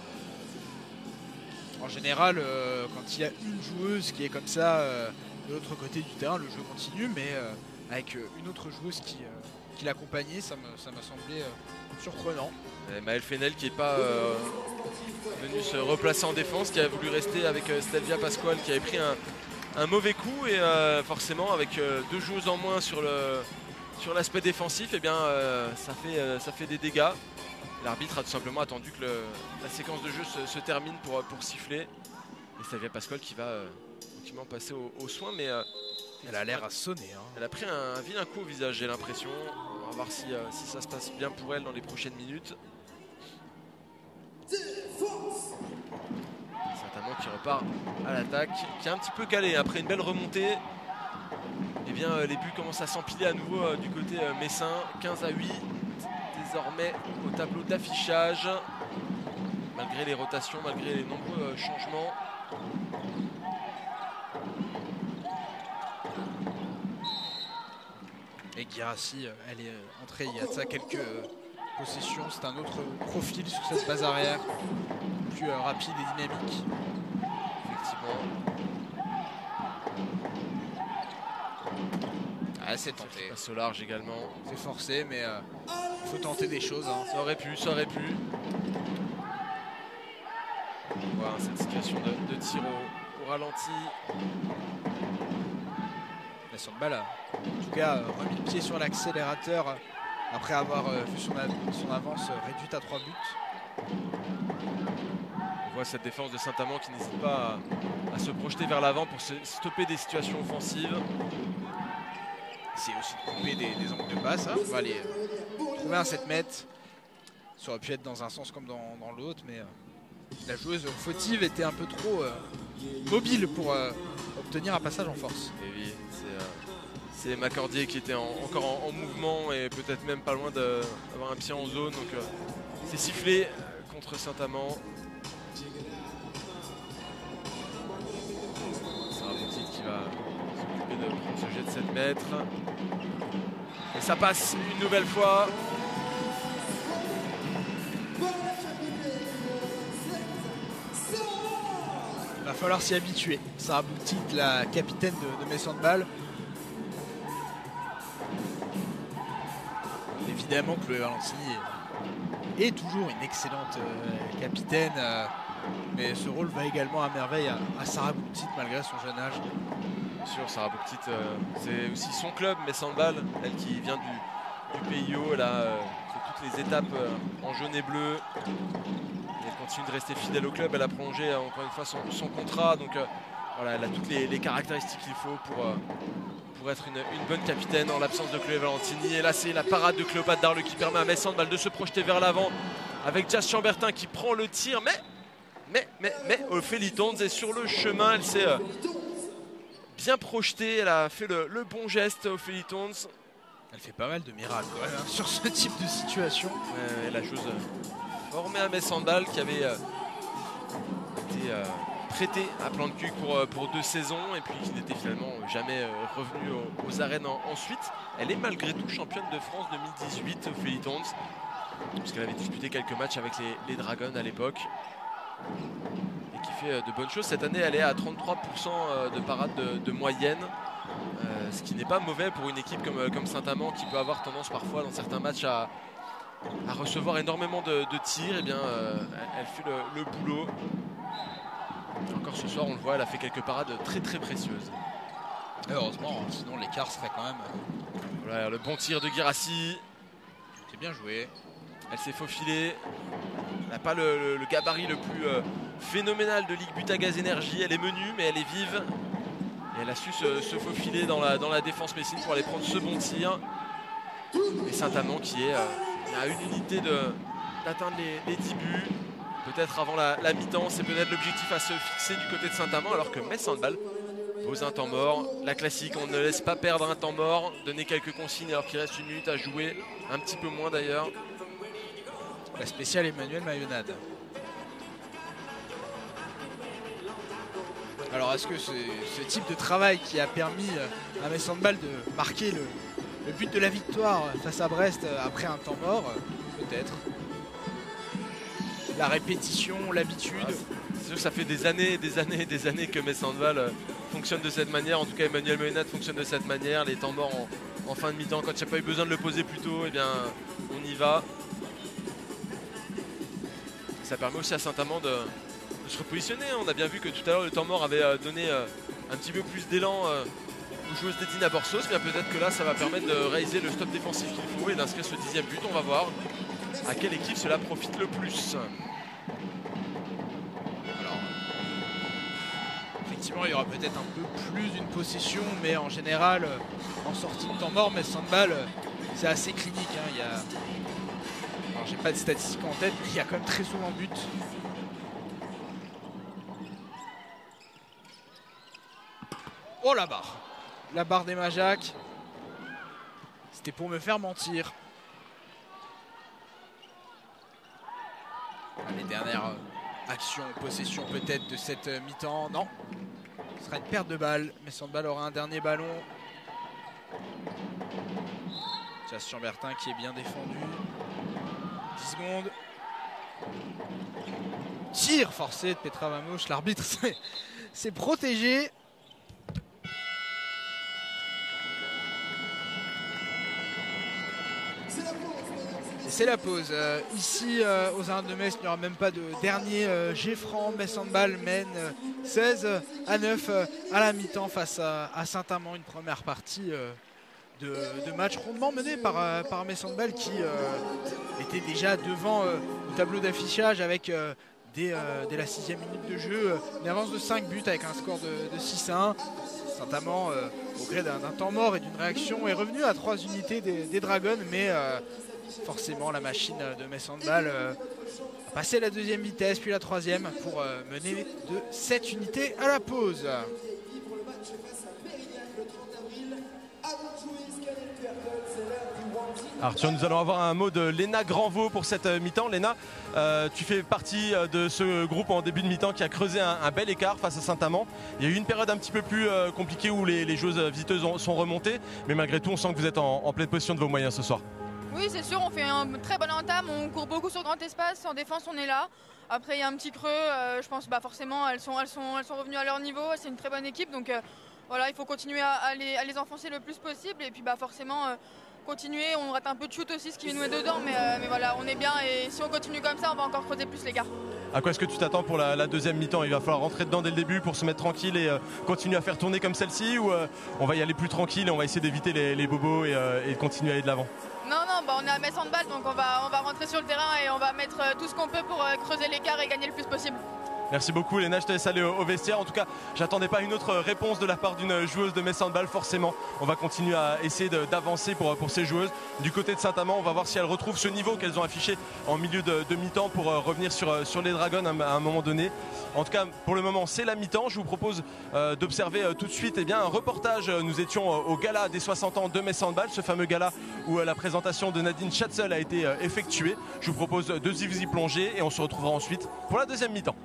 En général, quand il y a une joueuse qui est comme ça de l'autre côté du terrain, le jeu continue, mais avec une autre joueuse qui l'accompagnait, ça m'a semblé surprenant. Et Maëlle Fenel qui n'est pas venu se replacer en défense, qui a voulu rester avec Stelvia Pasquale qui avait pris un mauvais coup et forcément avec deux joueuses en moins sur l'aspect défensif, eh bien, ça fait des dégâts. L'arbitre a tout simplement attendu que la séquence de jeu se termine pour siffler. Et Stelvia Pasquale qui va tranquillement passer aux soins, mais elle a l'air à sonner. Hein. Elle a pris un vilain coup au visage, j'ai l'impression. On va voir si ça se passe bien pour elle dans les prochaines minutes. Saint-Amand qui repart à l'attaque, qui est un petit peu calé après une belle remontée. Eh bien, les buts commencent à s'empiler à nouveau du côté messin. 15-8 désormais au tableau d'affichage. Malgré les rotations, malgré les nombreux changements. Et Guirassi, elle est entrée il y a de ça quelques possession. C'est un autre profil sur cette base arrière, plus rapide et dynamique. Effectivement. Ah, c'est tenté. Passe au large également. C'est forcé, mais il faut tenter des choses. Hein. Ça aurait pu, ça aurait pu. On voit cette situation de tir au ralenti. La Sandball a en tout cas remis le pied sur l'accélérateur après avoir vu son avance réduite à 3 buts. On voit cette défense de Saint-Amand qui n'hésite pas à se projeter vers l'avant pour stopper des situations offensives. C'est aussi de couper des angles de passe. Hein. On va aller trouver un 7 mètres. Ça aurait pu être dans un sens comme dans l'autre, mais la joueuse fautive était un peu trop mobile pour obtenir un passage en force. Et oui, c'est Macordier qui était encore en mouvement et peut-être même pas loin d'avoir un pied en zone. Donc c'est sifflé contre Saint-Amand. C'est un petit qui va s'occuper de prendre ce jet de 7 mètres. Et ça passe une nouvelle fois. Il va falloir s'y habituer. Sarah Boutit, la capitaine de Metz Handball. Évidemment, Chloé Valentini est toujours une excellente capitaine. Mais ce rôle va également à merveille à Sarah Boutit malgré son jeune âge. Bien sûr, Sarah Boutit, c'est aussi son club, Metz Handball. Elle qui vient du PIO, elle a fait toutes les étapes en jaune et bleu. Elle continue de rester fidèle au club. Elle a prolongé encore une fois son contrat. Donc voilà, elle a toutes les caractéristiques qu'il faut pour être une bonne capitaine en l'absence de Chloé Valentini. Et là, c'est la parade de Cléopâtre Darleux qui permet à Metz Handball de se projeter vers l'avant avec Jazz Chambertin qui prend le tir. Mais Ophélie Tonz est sur le chemin. Elle s'est bien projetée. Elle a fait le bon geste, Ophélie Tonz. Elle fait pas mal de miracles quand même, hein, sur ce type de situation. La chose formée à Metz Handball qui avait été prêtée à Plan de Cuc pour 2 saisons et puis qui n'était finalement jamais revenue aux arènes ensuite. Elle est malgré tout championne de France 2018, Ophélie Tonz, parce qu'elle avait disputé quelques matchs avec les Dragons à l'époque et qui fait de bonnes choses. Cette année, elle est à 33% de parade de moyenne. Ce qui n'est pas mauvais pour une équipe comme Saint-Amand qui peut avoir tendance parfois dans certains matchs à recevoir énormément de tirs. Et bien, elle fait le boulot. Et encore ce soir, on le voit, elle a fait quelques parades très très précieuses. Et heureusement, sinon l'écart serait quand même... Voilà, le bon tir de Guirassi. C'est bien joué. Elle s'est faufilée. Elle n'a pas le gabarit le plus phénoménal de Ligue Butagaz Énergie. Elle est menue, mais elle est vive. Et elle a su se faufiler dans la défense messine pour aller prendre ce bon tir. Et Saint-Amand qui est à une unité d'atteindre les 10 buts. Peut-être avant la mi-temps, c'est peut-être l'objectif à se fixer du côté de Saint-Amand, alors que Metz Handball pose un temps mort. La classique, on ne laisse pas perdre un temps mort, donner quelques consignes alors qu'il reste 1 minute à jouer, un petit peu moins d'ailleurs. La spéciale Emmanuel Mayonade. Alors est-ce que ce type de travail qui a permis à Metz Handball de marquer le but de la victoire face à Brest après un temps mort? Peut-être. La répétition, l'habitude. C'est sûr que ça fait des années que Metz Handball fonctionne de cette manière. En tout cas, Emmanuel Mayonade fonctionne de cette manière. Les temps morts en fin de mi-temps, quand il n'y a pas eu besoin de le poser plus tôt, eh bien, on y va. Ça permet aussi à Saint-Amand de se repositionner. On a bien vu que tout à l'heure, le temps mort avait donné un petit peu plus d'élan aux joueuses d'Edina Borsos. Bien, peut-être que là, ça va permettre de réaliser le stop défensif qu'il faut et d'inscrire ce 10e but. On va voir à quelle équipe cela profite le plus. Alors, effectivement, il y aura peut-être un peu plus d'une possession, mais en général, en sortie de temps mort, Metz Handball, c'est assez clinique. Hein. Il y a... Alors, j'ai pas de statistiques en tête, mais il y a quand même très souvent but. Oh, la barre des Majac. C'était pour me faire mentir. Les dernières actions, possession peut-être de cette mi-temps. Non, ce sera une perte de balle. Metz Handball aura un dernier ballon. Jazz Chambertin qui est bien défendu. 10 secondes. Tir forcé de Petra Vamouche. L'arbitre s'est protégé. C'est la pause. Ici, aux Arènes de Metz, il n'y aura même pas de dernier jet franc. Metz Handball mène 16-9 à la mi-temps face à Saint-Amand. Une première partie de match rondement menée par Metz Handball qui était déjà devant le tableau d'affichage avec dès la 6e minute de jeu une avance de 5 buts avec un score de 6-1. Saint-Amand, au gré d'un temps mort et d'une réaction, est revenu à 3 unités des Dragons, mais forcément la machine de Metz Handball a passé la 2e vitesse puis la 3e pour mener de 7 unités à la pause. Arthur, nous allons avoir un mot de Léna Granvaux pour cette mi-temps. Léna, tu fais partie de ce groupe en début de mi-temps qui a creusé un bel écart face à Saint-Amand. Il y a eu une période un petit peu plus compliquée où les joueuses visiteuses sont remontées, mais malgré tout on sent que vous êtes en pleine possession de vos moyens ce soir. Oui, c'est sûr, on fait un très bon entame, on court beaucoup sur grand espace, en défense on est là. Après il y a un petit creux, je pense forcément elles sont revenues à leur niveau, c'est une très bonne équipe, donc voilà, il faut continuer à les enfoncer le plus possible et puis forcément continuer, on rate un peu de shoot aussi, ce qui nous met dedans, mais voilà, on est bien et si on continue comme ça, on va encore creuser plus l'écart. À quoi est-ce que tu t'attends pour la 2e mi-temps? Il va falloir rentrer dedans dès le début pour se mettre tranquille et continuer à faire tourner comme celle-ci, ou on va y aller plus tranquille et on va essayer d'éviter les bobos et de continuer à aller de l'avant? Non, on est à Metz Handball, donc on va rentrer sur le terrain et on va mettre tout ce qu'on peut pour creuser l'écart et gagner le plus possible. Merci beaucoup Léna, je te laisse aller au vestiaire. En tout cas, j'attendais pas une autre réponse de la part d'une joueuse de Metz Handball. Forcément, on va continuer à essayer d'avancer pour ces joueuses. Du côté de Saint-Amand, on va voir si elles retrouvent ce niveau qu'elles ont affiché en milieu de mi-temps pour revenir sur les Dragons à un moment donné. En tout cas, pour le moment, c'est la mi-temps. Je vous propose d'observer tout de suite un reportage. Nous étions au gala des 60 ans de Metz Handball, ce fameux gala où la présentation de Nadine Schatzel a été effectuée. Je vous propose de y plonger et on se retrouvera ensuite pour la 2e mi-temps.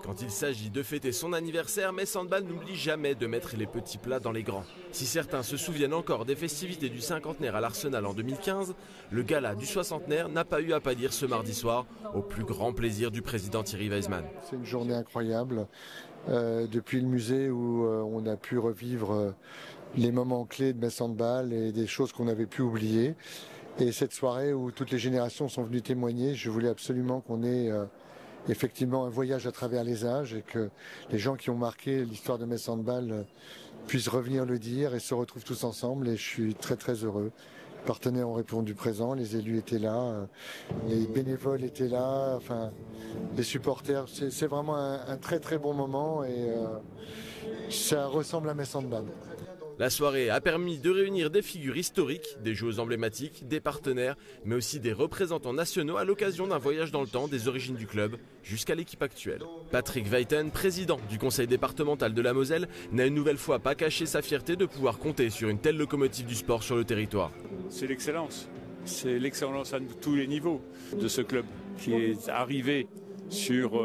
Quand il s'agit de fêter son anniversaire, Metz Handball n'oublie jamais de mettre les petits plats dans les grands. Si certains se souviennent encore des festivités du cinquantenaire à l'Arsenal en 2015, le gala du soixantenaire n'a pas eu à pâlir ce mardi soir, au plus grand plaisir du président Thierry Weisman. C'est une journée incroyable. Depuis le musée où on a pu revivre les moments clés de Metz Handball et des choses qu'on avait pu oublier. Et cette soirée où toutes les générations sont venues témoigner, je voulais absolument qu'on ait effectivement un voyage à travers les âges et que les gens qui ont marqué l'histoire de Metz Handball puissent revenir le dire et se retrouvent tous ensemble, et je suis très très heureux. Les partenaires ont répondu présent, les élus étaient là, les bénévoles étaient là, enfin les supporters. C'est vraiment un très très bon moment et ça ressemble à Metz Handball. La soirée a permis de réunir des figures historiques, des joueuses emblématiques, des partenaires, mais aussi des représentants nationaux à l'occasion d'un voyage dans le temps des origines du club jusqu'à l'équipe actuelle. Patrick Weiten, président du conseil départemental de la Moselle, n'a une nouvelle fois pas caché sa fierté de pouvoir compter sur une telle locomotive du sport sur le territoire. C'est l'excellence à tous les niveaux de ce club qui est arrivé sur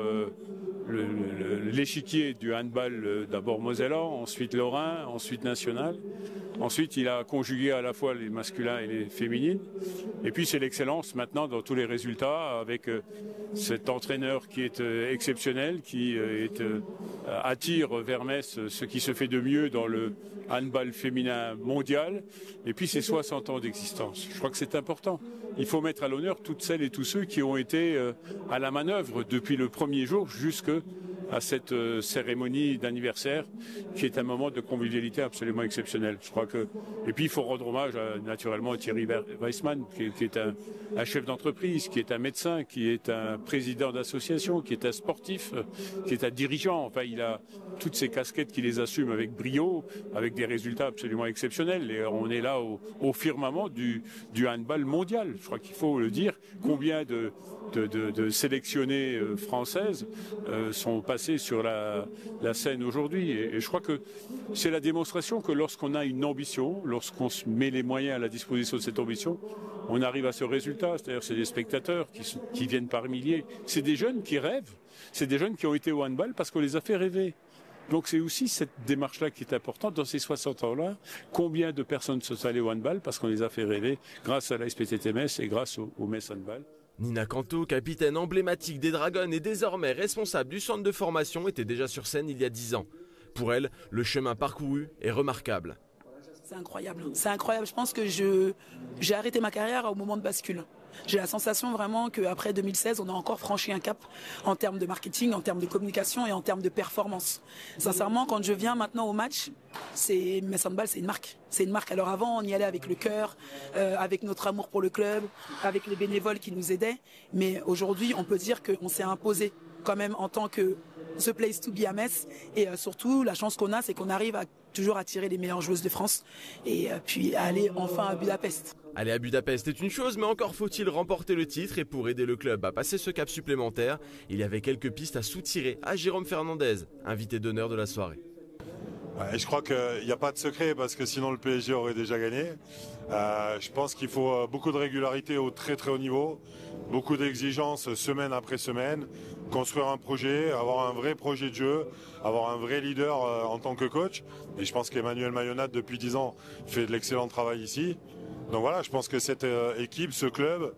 l'échiquier du handball, d'abord mosellan, ensuite lorrain, ensuite national. Ensuite, il a conjugué à la fois les masculins et les féminines. Et puis, c'est l'excellence maintenant dans tous les résultats avec cet entraîneur qui est exceptionnel, qui attire vers Metz ce qui se fait de mieux dans le handball féminin mondial. Et puis, c'est 60 ans d'existence. Je crois que c'est important. Il faut mettre à l'honneur toutes celles et tous ceux qui ont été à la manœuvre depuis le premier jour jusqu'à cette cérémonie d'anniversaire qui est un moment de convivialité absolument exceptionnel. Je crois que... Et puis il faut rendre hommage naturellement à Thierry Weisman qui est un chef d'entreprise, qui est un médecin, qui est un président d'association, qui est un sportif, qui est un dirigeant. Enfin, il a toutes ces casquettes qu'il les assume avec brio, avec des résultats absolument exceptionnels. Et on est là au firmament du handball mondial. Je crois qu'il faut le dire. Combien de sélectionnées françaises sont passées sur la scène aujourd'hui. Et je crois que c'est la démonstration que lorsqu'on a une ambition, lorsqu'on se met les moyens à la disposition de cette ambition, on arrive à ce résultat. C'est-à-dire c'est des spectateurs qui viennent par milliers. C'est des jeunes qui rêvent. C'est des jeunes qui ont été au handball parce qu'on les a fait rêver. Donc c'est aussi cette démarche-là qui est importante. Dans ces 60 ans-là, combien de personnes sont allées au handball parce qu'on les a fait rêver grâce à la SPTT Metz et grâce au Metz Handball. Nina Canto, capitaine emblématique des Dragons et désormais responsable du centre de formation, était déjà sur scène il y a 10 ans. Pour elle, le chemin parcouru est remarquable. C'est incroyable, c'est incroyable. Je pense que j'ai arrêté ma carrière au moment de bascule. J'ai la sensation vraiment qu'après 2016, on a encore franchi un cap en termes de marketing, en termes de communication et en termes de performance. Sincèrement, quand je viens maintenant au match, Metz Handball, c'est une marque. C'est une marque. Alors avant, on y allait avec le cœur, avec notre amour pour le club, avec les bénévoles qui nous aidaient. Mais aujourd'hui, on peut dire qu'on s'est imposé quand même en tant que The Place to Be à Metz. Et surtout, la chance qu'on a, c'est qu'on arrive à toujours attirer les meilleures joueuses de France et puis aller enfin à Budapest. Aller à Budapest est une chose, mais encore faut-il remporter le titre. Et pour aider le club à passer ce cap supplémentaire, il y avait quelques pistes à soutirer à Jérôme Fernandez, invité d'honneur de la soirée. Je crois qu'il n'y a pas de secret parce que sinon le PSG aurait déjà gagné. Je pense qu'il faut beaucoup de régularité au très très haut niveau, beaucoup d'exigences semaine après semaine, construire un projet, avoir un vrai projet de jeu, avoir un vrai leader en tant que coach. Et je pense qu'Emmanuel Mayonnat depuis 10 ans fait de l'excellent travail ici. Donc voilà, je pense que cette équipe, ce club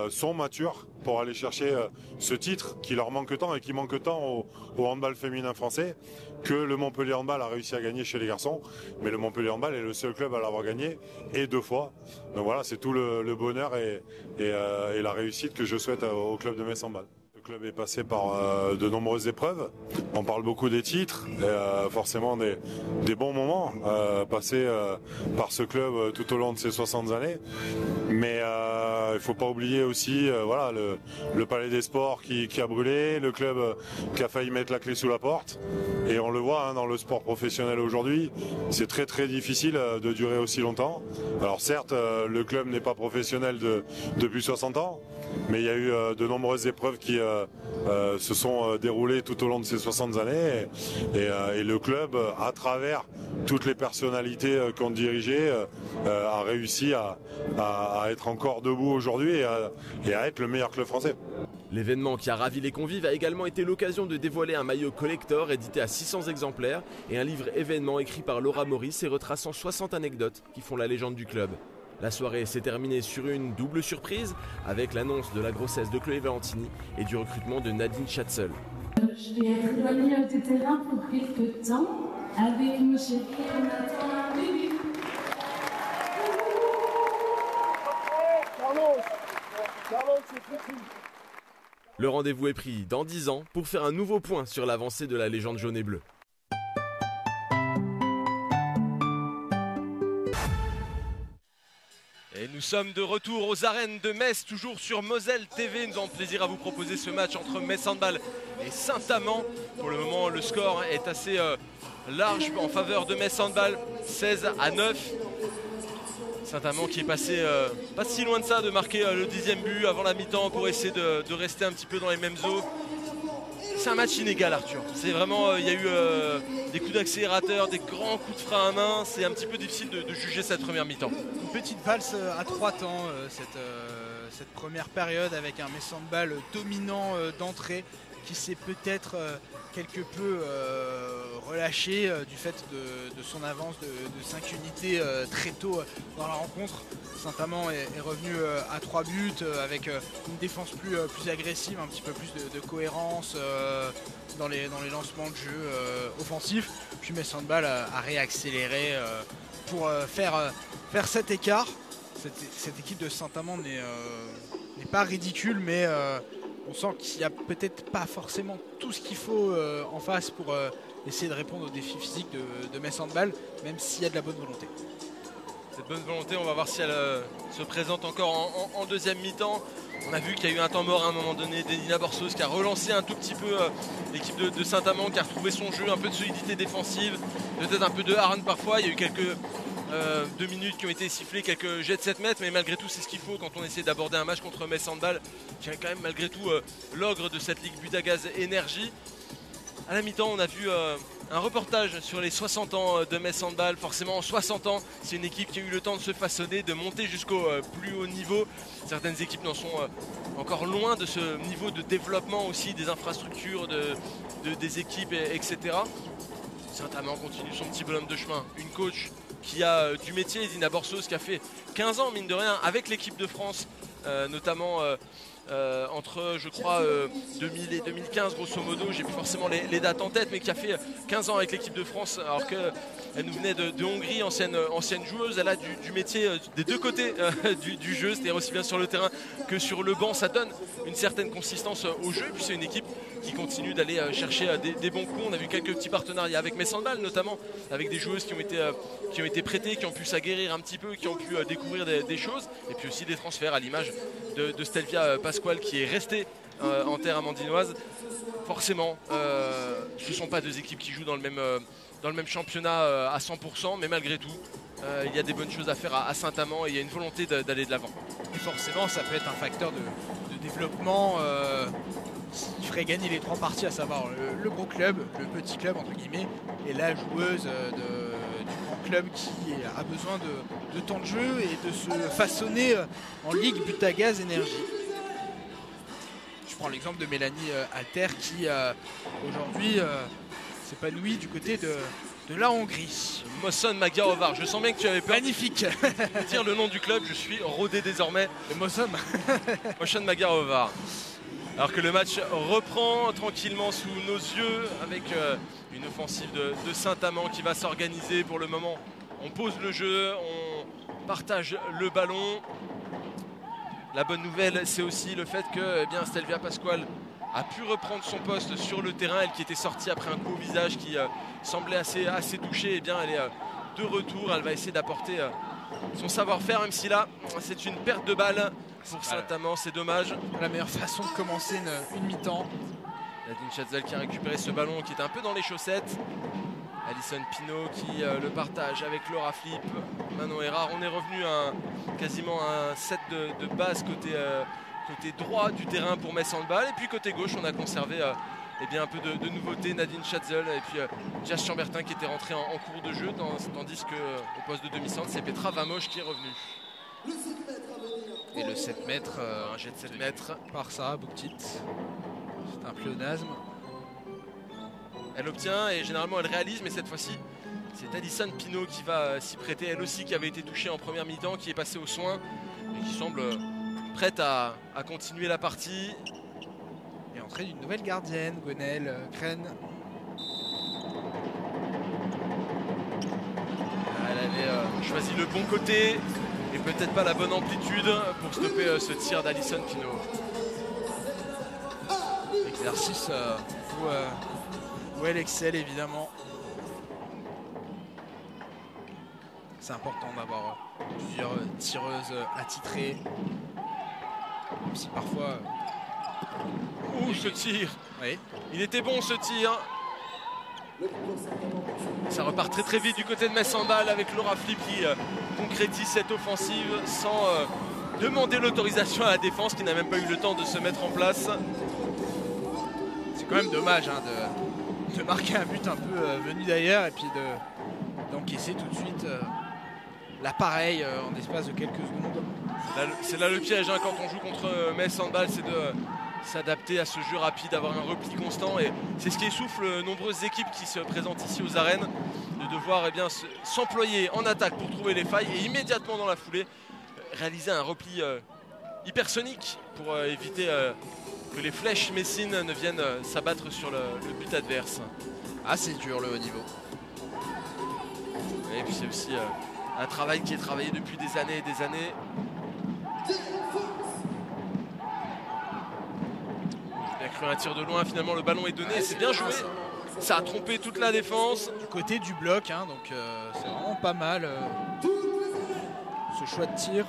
sont matures pour aller chercher ce titre qui leur manque tant et qui manque tant au handball féminin français que le Montpellier Handball a réussi à gagner chez les garçons. Mais le Montpellier Handball est le seul club à l'avoir gagné et 2 fois. Donc voilà, c'est tout le bonheur et la réussite que je souhaite au club de Metz Handball. Le club est passé par de nombreuses épreuves. On parle beaucoup des titres, et, forcément des bons moments passés par ce club tout au long de ces 60 années. Mais il ne faut pas oublier aussi voilà, le Palais des Sports qui a brûlé, le club qui a failli mettre la clé sous la porte. Et on le voit dans le sport professionnel aujourd'hui, c'est très très difficile de durer aussi longtemps. Alors certes, le club n'est pas professionnel depuis 60 ans, mais il y a eu de nombreuses épreuves qui se sont déroulées tout au long de ces 60 années et le club, à travers toutes les personnalités qu'on dirigeait, a réussi à être encore debout aujourd'hui et à être le meilleur club français. L'événement qui a ravi les convives a également été l'occasion de dévoiler un maillot collector édité à 600 exemplaires et un livre événement écrit par Laura Maurice et retraçant 60 anecdotes qui font la légende du club. La soirée s'est terminée sur une double surprise avec l'annonce de la grossesse de Chloé Valentini et du recrutement de Nadine Schatzel. Je vais être éloignée du terrain pour quelques temps avec mon chéri, on attend un bébé. Le rendez-vous est pris dans 10 ans pour faire un nouveau point sur l'avancée de la légende jaune et bleue. Et nous sommes de retour aux arènes de Metz, toujours sur Moselle TV. Nous avons plaisir à vous proposer ce match entre Metz Handball et Saint-Amand. Pour le moment, le score est assez large en faveur de Metz Handball, 16-9. Saint-Amand qui est passé pas si loin de ça de marquer le 10e but avant la mi-temps pour essayer de rester un petit peu dans les mêmes eaux. C'est un match inégal, Arthur. C'est vraiment, il y a eu des coups d'accélérateur, des grands coups de frein à main. C'est un petit peu difficile de juger cette première mi-temps. Une petite valse à 3 temps cette première période avec un Metz Handball dominant d'entrée qui s'est peut-être quelque peu relâché du fait de son avance de 5 unités très tôt dans la rencontre. Saint-Amand est revenu à 3 buts avec une défense plus agressive, un petit peu plus de cohérence dans les lancements de jeu offensifs. Puis Metz Handball a réaccéléré pour faire cet écart. Cette équipe de Saint-Amand n'est pas ridicule, mais on sent qu'il n'y a peut-être pas forcément tout ce qu'il faut en face pour essayer de répondre aux défis physiques de Metz Handball, même s'il y a de la bonne volonté. Cette bonne volonté, on va voir si elle se présente encore en deuxième mi-temps. On a vu qu'il y a eu un temps mort à un moment donné d'Elina Borsos qui a relancé un tout petit peu l'équipe de Saint-Amand, qui a retrouvé son jeu, un peu de solidité défensive, peut-être un peu de hargne parfois. Il y a eu quelques 2 minutes qui ont été sifflées, quelques jets de 7 mètres, mais malgré tout c'est ce qu'il faut quand on essaie d'aborder un match contre Metz Handball, qui est quand même malgré tout l'ogre de cette Ligue Butagaz Énergie. À la mi-temps, on a vu un reportage sur les 60 ans de Metz Handball. Forcément, en 60 ans, c'est une équipe qui a eu le temps de se façonner, de monter jusqu'au plus haut niveau. Certaines équipes n'en sont encore loin de ce niveau de développement aussi des infrastructures, des équipes, etc. Saint-Amand continue son petit bonhomme de chemin. Une coach qui a du métier, Dina Borsos, qui a fait 15 ans, mine de rien, avec l'équipe de France, notamment entre, je crois, 2000 et 2015, grosso modo. J'ai plus forcément les dates en tête, mais qui a fait 15 ans avec l'équipe de France, alors qu'elle nous venait de Hongrie, ancienne joueuse. Elle a du métier des deux côtés du jeu, c'est-à-dire aussi bien sur le terrain que sur le banc. Ça donne une certaine consistance au jeu. Et puis c'est une équipe qui continue d'aller chercher des bons coups. On a vu quelques petits partenariats avec Metz Handball, notamment avec des joueuses qui ont été prêtées, qui ont pu s'aguerrir un petit peu, qui ont pu découvrir des choses. Et puis aussi des transferts à l'image de Stelvia Pasquale, qui est restée en terre amandinoise. Forcément, ce ne sont pas deux équipes qui jouent dans le même championnat à 100%, mais malgré tout, il y a des bonnes choses à faire à Saint-Amand et il y a une volonté d'aller de l'avant. Et forcément, ça peut être un facteur de développement qui ferait gagner les trois parties, à savoir le gros club, le petit club entre guillemets, et la joueuse du grand club qui a besoin de temps de jeu et de se façonner en Ligue Butagaz Énergie. Je prends l'exemple de Mélanie Alter qui aujourd'hui s'épanouit du côté de la Hongrie. Moson Magyarovar, je sens bien que tu avais peur. Magnifique. De dire le nom du club, je suis rodé désormais. Le Moson Magyarovar. Alors que le match reprend tranquillement sous nos yeux avec une offensive de Saint-Amand qui va s'organiser. Pour le moment, on pose le jeu, on partage le ballon. La bonne nouvelle, c'est aussi le fait que Stelvia Pasquale a pu reprendre son poste sur le terrain. Elle qui était sortie après un coup au visage qui semblait assez touché, elle est de retour. Elle va essayer d'apporter son savoir-faire, même si là, c'est une perte de balle pour Saint-Amand. C'est dommage. La meilleure façon de commencer une mi-temps. Nadine Chatzel qui a récupéré ce ballon qui était un peu dans les chaussettes. Alison Pinault qui le partage avec Laura Flip, Manon Erard. On est revenu à quasiment un set de base côté droit du terrain pour Metz Handball. Et puis côté gauche, on a conservé un peu de nouveauté. Nadine Chatzel et puis Jazz Chambertin qui était rentré en cours de jeu, tandis qu'au poste de demi-centre, c'est Petra Vamoche qui est revenu. Et le 7 mètres, un jet de 7 mètres par Sarah Bouktit. C'est un pléonasme. Elle obtient et généralement elle réalise, mais cette fois-ci c'est Alison Pinault qui va s'y prêter, elle aussi qui avait été touchée en première mi-temps, qui est passée aux soins et qui semble prête à continuer la partie. Et entrée d'une nouvelle gardienne, Gwenaëlle Crène. Elle avait choisi le bon côté et peut-être pas la bonne amplitude pour stopper ce tir d'Alison Pinault. Exercice où elle excelle évidemment. C'est important d'avoir plusieurs tireuses attitrées. Même si parfois... ce tir, oui. Il était bon ce tir. Ça repart très vite du côté de Metz Handball avec Laura Flip qui concrétise cette offensive sans demander l'autorisation à la défense qui n'a même pas eu le temps de se mettre en place. C'est quand même dommage de marquer un but un peu venu d'ailleurs et puis d'encaisser tout de suite l'appareil en l'espace de quelques secondes. C'est là le piège quand on joue contre Metz Handball, c'est de s'adapter à ce jeu rapide, avoir un repli constant et c'est ce qui essouffle nombreuses équipes qui se présentent ici aux arènes, de devoir s'employer en attaque pour trouver les failles et immédiatement dans la foulée réaliser un repli hypersonique pour éviter que les flèches messines ne viennent s'abattre sur le but adverse. Ah, c'est dur le haut niveau. Et puis c'est aussi un travail qui est travaillé depuis des années et des années. J'ai bien cru un tir de loin, finalement le ballon est donné, c'est bien joué. Ça a trompé toute la défense. Du côté du bloc, donc c'est vraiment pas mal ce choix de tir.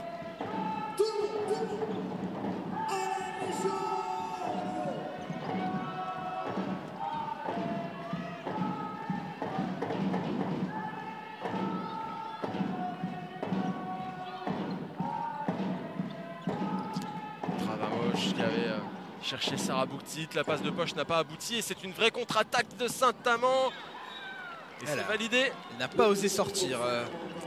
Qui avait cherché Sarah Bouktit, la passe de poche n'a pas abouti et c'est une vraie contre-attaque de Saint-Amand. Et c'est validé. Elle n'a pas osé sortir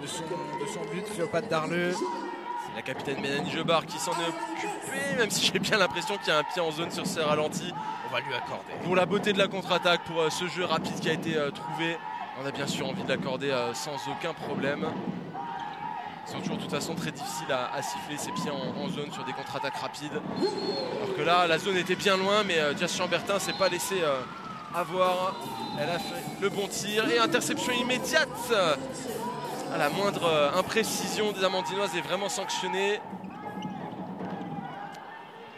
de son but, Cléopâtre Darleux. C'est la capitaine Mélanie Jobard qui s'en est occupée, même si j'ai bien l'impression qu'il y a un pied en zone sur ses ralentis. On va lui accorder. Pour la beauté de la contre-attaque, pour ce jeu rapide qui a été trouvé, on a bien sûr envie de l'accorder sans aucun problème. Ils sont toujours de toute façon très difficiles à siffler ses pieds en zone sur des contre-attaques rapides. Alors que là, la zone était bien loin, mais Jazz Chambertin s'est pas laissé avoir. Elle a fait le bon tir et interception immédiate. À la moindre imprécision des Amandinoises est vraiment sanctionnée.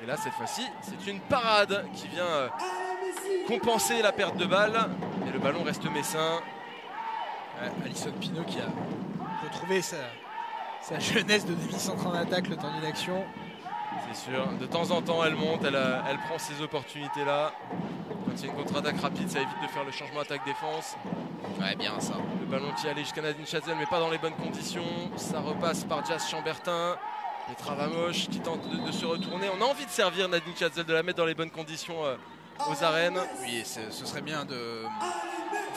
Et là, cette fois-ci, c'est une parade qui vient compenser la perte de balle. Et le ballon reste messin. Alison Pinault qui a retrouvé sa jeunesse de demi-centre en attaque le temps d'une action. C'est sûr, de temps en temps elle monte, elle prend ces opportunités là. Quand il y a une contre-attaque rapide, ça évite de faire le changement attaque-défense. Ouais, bien ça. Le ballon qui allait jusqu'à Nadine Chazelle mais pas dans les bonnes conditions. Ça repasse par Jazz Chambertin. Et Travamoche qui tente de se retourner. On a envie de servir Nadine Chazelle, de la mettre dans les bonnes conditions aux arènes. Oui, ce serait bien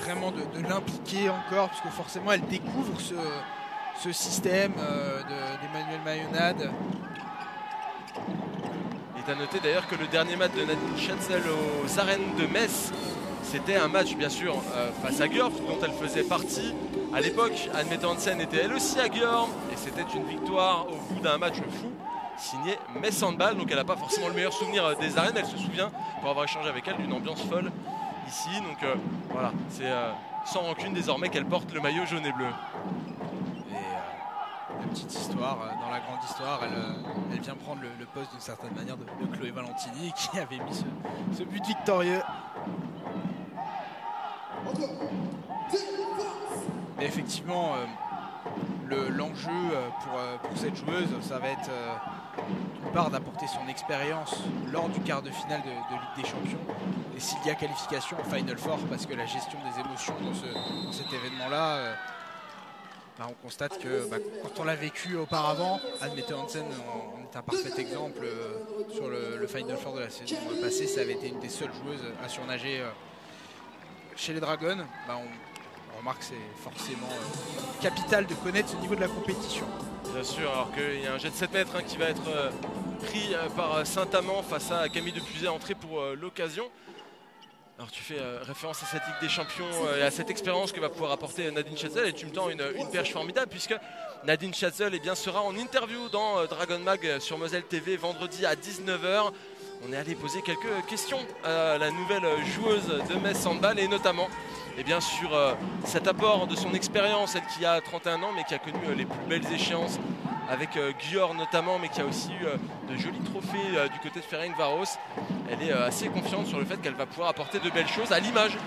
vraiment de l'impliquer encore, parce que forcément elle découvre ce système d'Emmanuel Mayonade. Il est à noter d'ailleurs que le dernier match de Nadine Chazelle aux arènes de Metz, c'était un match bien sûr face à Győr, dont elle faisait partie. À l'époque, Anne-Mette Hansen était elle aussi à Győr, et c'était une victoire au bout d'un match fou signé Metz Handball. Donc elle n'a pas forcément le meilleur souvenir des arènes. Elle se souvient, pour avoir échangé avec elle, d'une ambiance folle ici. Donc voilà, c'est sans rancune désormais qu'elle porte le maillot jaune et bleu. La petite histoire, dans la grande histoire, elle vient prendre le poste d'une certaine manière de Chloé Valentini qui avait mis ce but victorieux. Mais effectivement, l'enjeu pour cette joueuse, ça va être d'une part d'apporter son expérience lors du quart de finale de Ligue des Champions, et s'il y a qualification en Final Four, parce que la gestion des émotions dans cet événement-là, on constate que quand on l'a vécu auparavant, Anne-Mette Hansen en est un parfait exemple. Sur le Final Four de la saison passée, ça avait été une des seules joueuses à surnager chez les Dragons. On remarque que c'est forcément capital de connaître ce niveau de la compétition. Bien sûr, alors qu'il y a un jet de 7 mètres qui va être pris par Saint-Amand face à Camille Depuiset, entrée pour l'occasion. Alors tu fais référence à cette Ligue des Champions et à cette expérience que va pouvoir apporter Nadine Chazelle, et tu me tends une perche formidable, puisque Nadine Chazelle sera en interview dans Dragon Mag sur Moselle TV vendredi à 19h. On est allé poser quelques questions à la nouvelle joueuse de Metz Handball, et notamment sur cet apport de son expérience, elle qui a 31 ans mais qui a connu les plus belles échéances avec Győr notamment, mais qui a aussi eu de jolis trophées du côté de Ferencváros. Elle est assez confiante sur le fait qu'elle va pouvoir apporter de belles choses, à l'image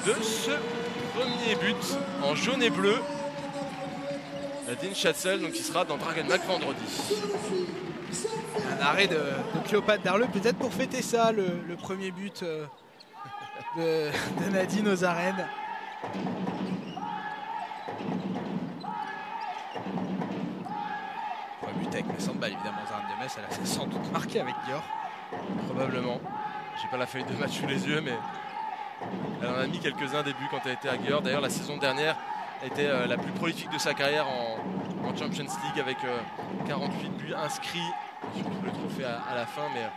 de ce premier but en jaune et bleu. Nadine Chazelle, donc qui sera dans Dragon Mag vendredi. Un arrêt de Cléopâtre Darleux, peut-être pour fêter ça, le premier but de Nadine aux arènes. Premier but avec Metz Handball, évidemment, aux arènes de Metz, elle a sans doute marqué avec Győr. Probablement. J'ai pas la feuille de match sous les yeux, mais elle en a mis quelques-uns des buts quand elle était à Győr. D'ailleurs, la saison dernière était la plus prolifique de sa carrière en Champions League, avec 48 buts inscrits, surtout le trophée à la fin, mais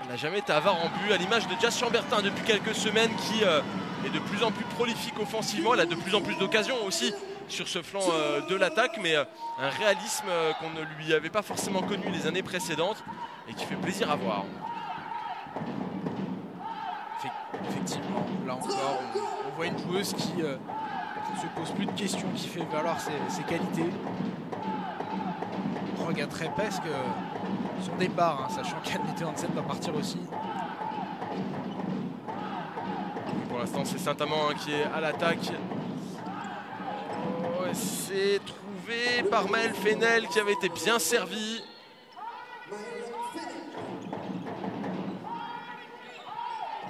elle n'a jamais été avare en but, à l'image de Jazz Chambertin depuis quelques semaines, qui est de plus en plus prolifique offensivement. Elle a de plus en plus d'occasions aussi sur ce flanc de l'attaque, mais un réalisme qu'on ne lui avait pas forcément connu les années précédentes et qui fait plaisir à voir. Effectivement, là encore, on voit une joueuse qui ne se pose plus de questions, qui fait valoir ses qualités. On regretterait presque son départ, sachant qu'Anne-Mette Hansen va partir aussi. Pour l'instant, c'est Saint-Amand qui est à l'attaque. C'est trouvé par Maëlle Fenel, qui avait été bien servi.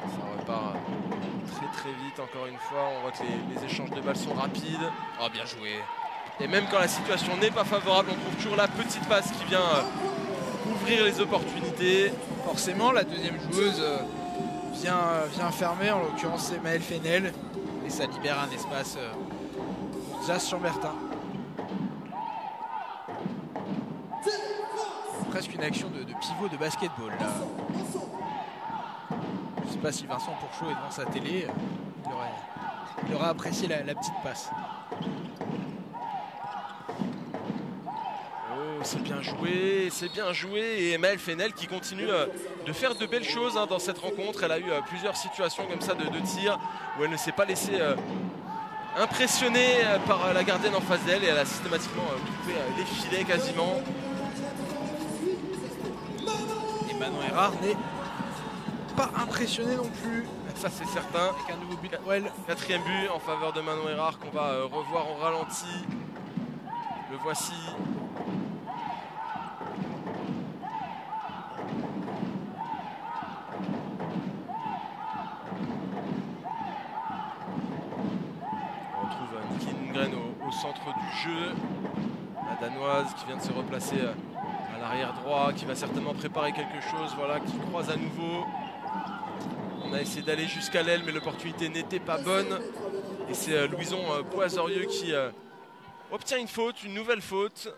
Ça repart très vite encore une fois. On voit que les échanges de balles sont rapides. Oh, bien joué. Et même quand la situation n'est pas favorable, on trouve toujours la petite passe qui vient ouvrir les opportunités. Forcément, la deuxième joueuse vient fermer, en l'occurrence c'est Maëlle Fenel. Et ça libère un espace pour Jas Chambertin. Presque une action de pivot de basketball là. Je ne sais pas si Vincent Pourchaud est devant sa télé, il aurait apprécié la petite passe. Oh, c'est bien joué, et Emmaëlle Fennel qui continue de faire de belles choses dans cette rencontre. Elle a eu plusieurs situations comme ça de tir où elle ne s'est pas laissée impressionner par la gardienne en face d'elle, et elle a systématiquement coupé les filets quasiment. Manon Errard n'est pas impressionné non plus. Ça c'est certain. Avec un nouveau but pour elle. 4e but en faveur de Manon Errard qu'on va revoir en ralenti. Le voici. On retrouve Niki Lundgren au centre du jeu. La Danoise qui vient de se replacer à l'arrière droit, qui va certainement préparer quelque chose, voilà, qui croise à nouveau. On a essayé d'aller jusqu'à l'aile, mais l'opportunité n'était pas bonne. Et c'est Louison Boisorieux qui obtient une faute, une nouvelle faute.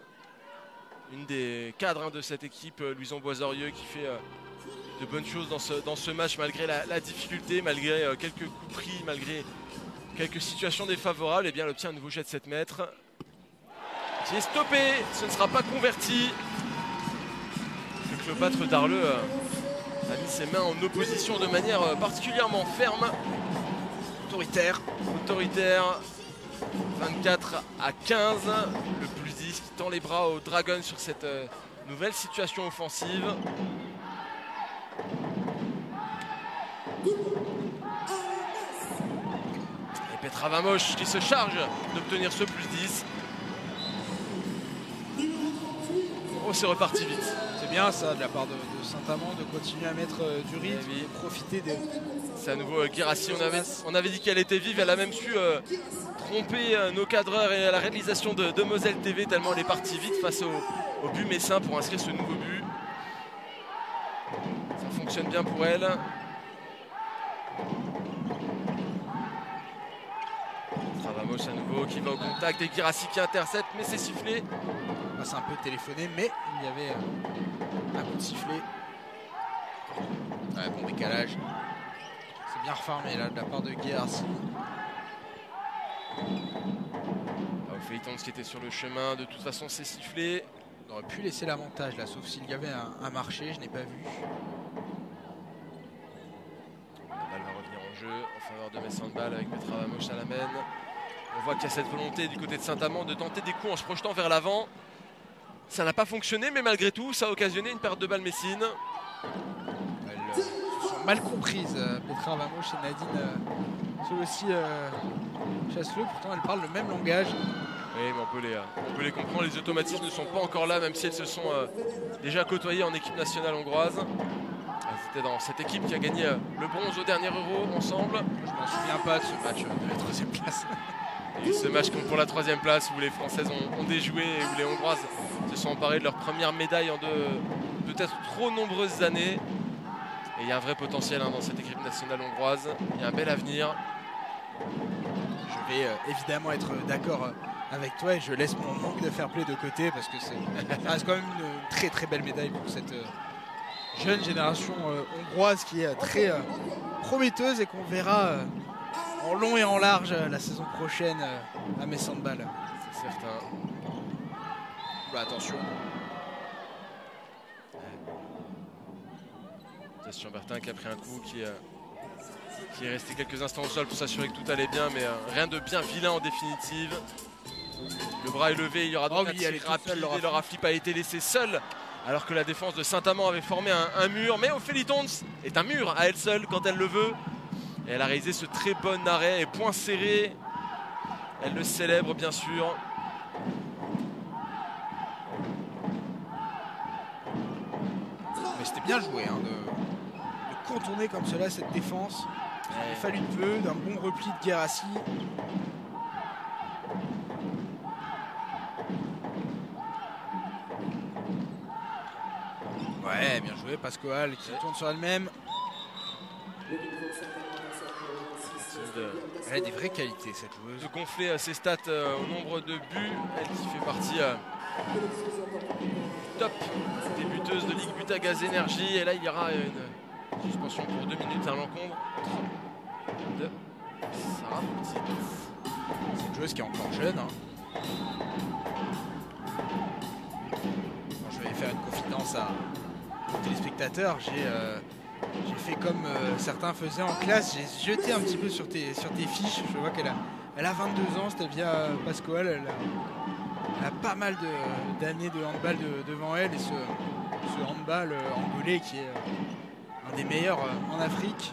Une des cadres de cette équipe, Louison Boisorieux, qui fait de bonnes choses dans ce match, malgré la difficulté, malgré quelques coups pris, malgré quelques situations défavorables. Et bien, elle obtient un nouveau jet de 7 mètres. Qui est stoppé, ce ne sera pas converti. Le Cléopâtre d'Arleux a mis ses mains en opposition de manière particulièrement ferme. Autoritaire. 24 à 15. Le plus 10 qui tend les bras aux Dragons sur cette nouvelle situation offensive. Et Petra Vamosh qui se charge d'obtenir ce plus 10. Oh, c'est reparti vite. C'est bien ça de la part de Saint-Amand de continuer à mettre du rythme, de profiter des... C'est à nouveau Guérassi, on avait dit qu'elle était vive, elle a même su tromper nos cadreurs et à la réalisation de Moselle TV tellement elle est partie vite face au but messin pour inscrire ce nouveau but. Ça fonctionne bien pour elle. Travamos à nouveau qui va au contact et Guérassi qui intercepte, mais c'est sifflé. C'est un peu téléphoné, mais il y avait un coup de sifflet. Ouais, bon décalage. C'est bien refermé là de la part de Guérassi. Ophélie qui était sur le chemin, de toute façon c'est sifflé. On aurait pu laisser l'avantage là, sauf s'il y avait un marché, je n'ai pas vu. La balle va revenir en jeu en faveur de Metz Handball avec Petra Vamosh à la main. On voit qu'il y a cette volonté du côté de Saint-Amand de tenter des coups en se projetant vers l'avant. Ça n'a pas fonctionné, mais malgré tout, ça a occasionné une perte de balle messine. Elles sont mal comprises, Petra Vamosh et Nadine aussi Chasseleux. Pourtant, elles parlent le même langage. Oui, mais on peut les comprendre. Les automatismes ne sont pas encore là, même si elles se sont déjà côtoyées en équipe nationale hongroise. C'était dans cette équipe qui a gagné le bronze au dernier Euro ensemble. Je m'en souviens pas de ce match de la 3e place. Et ce match pour la 3e place où les Françaises ont déjoué et où les Hongroises se sont emparées de leur première médaille en peut-être trop nombreuses années. Et il y a un vrai potentiel dans cette équipe nationale hongroise. Il y a un bel avenir. Je vais évidemment être d'accord avec toi et je laisse mon manque de fair play de côté parce que ça reste quand même une très très belle médaille pour cette jeune génération hongroise qui est très prometteuse et qu'on verra en long et en large la saison prochaine à Metz Handball. C'est certain. Bah, attention. Jas Chambertin qui a pris un coup, qui est resté quelques instants au sol pour s'assurer que tout allait bien, mais rien de bien vilain en définitive. Le bras est levé, il y aura donc un tir rapide et Laura Flip a été laissée seule alors que la défense de Saint-Amand avait formé un mur. Mais Ophélie Tons est un mur à elle seule quand elle le veut. Et elle a réalisé ce très bon arrêt et point serré. Elle le célèbre bien sûr. Mais c'était bien joué de contourner comme cela cette défense. Il a fallu peu d'un bon repli de Guérassi. Ouais, bien joué, Pascoal qui tourne sur elle-même. Elle a des vraies qualités, cette joueuse. de gonfler ses stats au nombre de buts. Elle qui fait partie top des buteuses de Ligue Butagaz Énergie. Et là, il y aura une suspension pour 2 minutes à l'encontre de Sarah Petit. C'est une joueuse qui est encore jeune. Hein. Bon, je vais faire une confidence aux téléspectateurs. J'ai fait comme certains faisaient en classe. J'ai jeté un petit peu sur tes fiches. Je vois qu'elle a 22 ans, Stelvia Pascual. Elle a pas mal d'années de handball devant elle. Et ce handball angolais qui est un des meilleurs en Afrique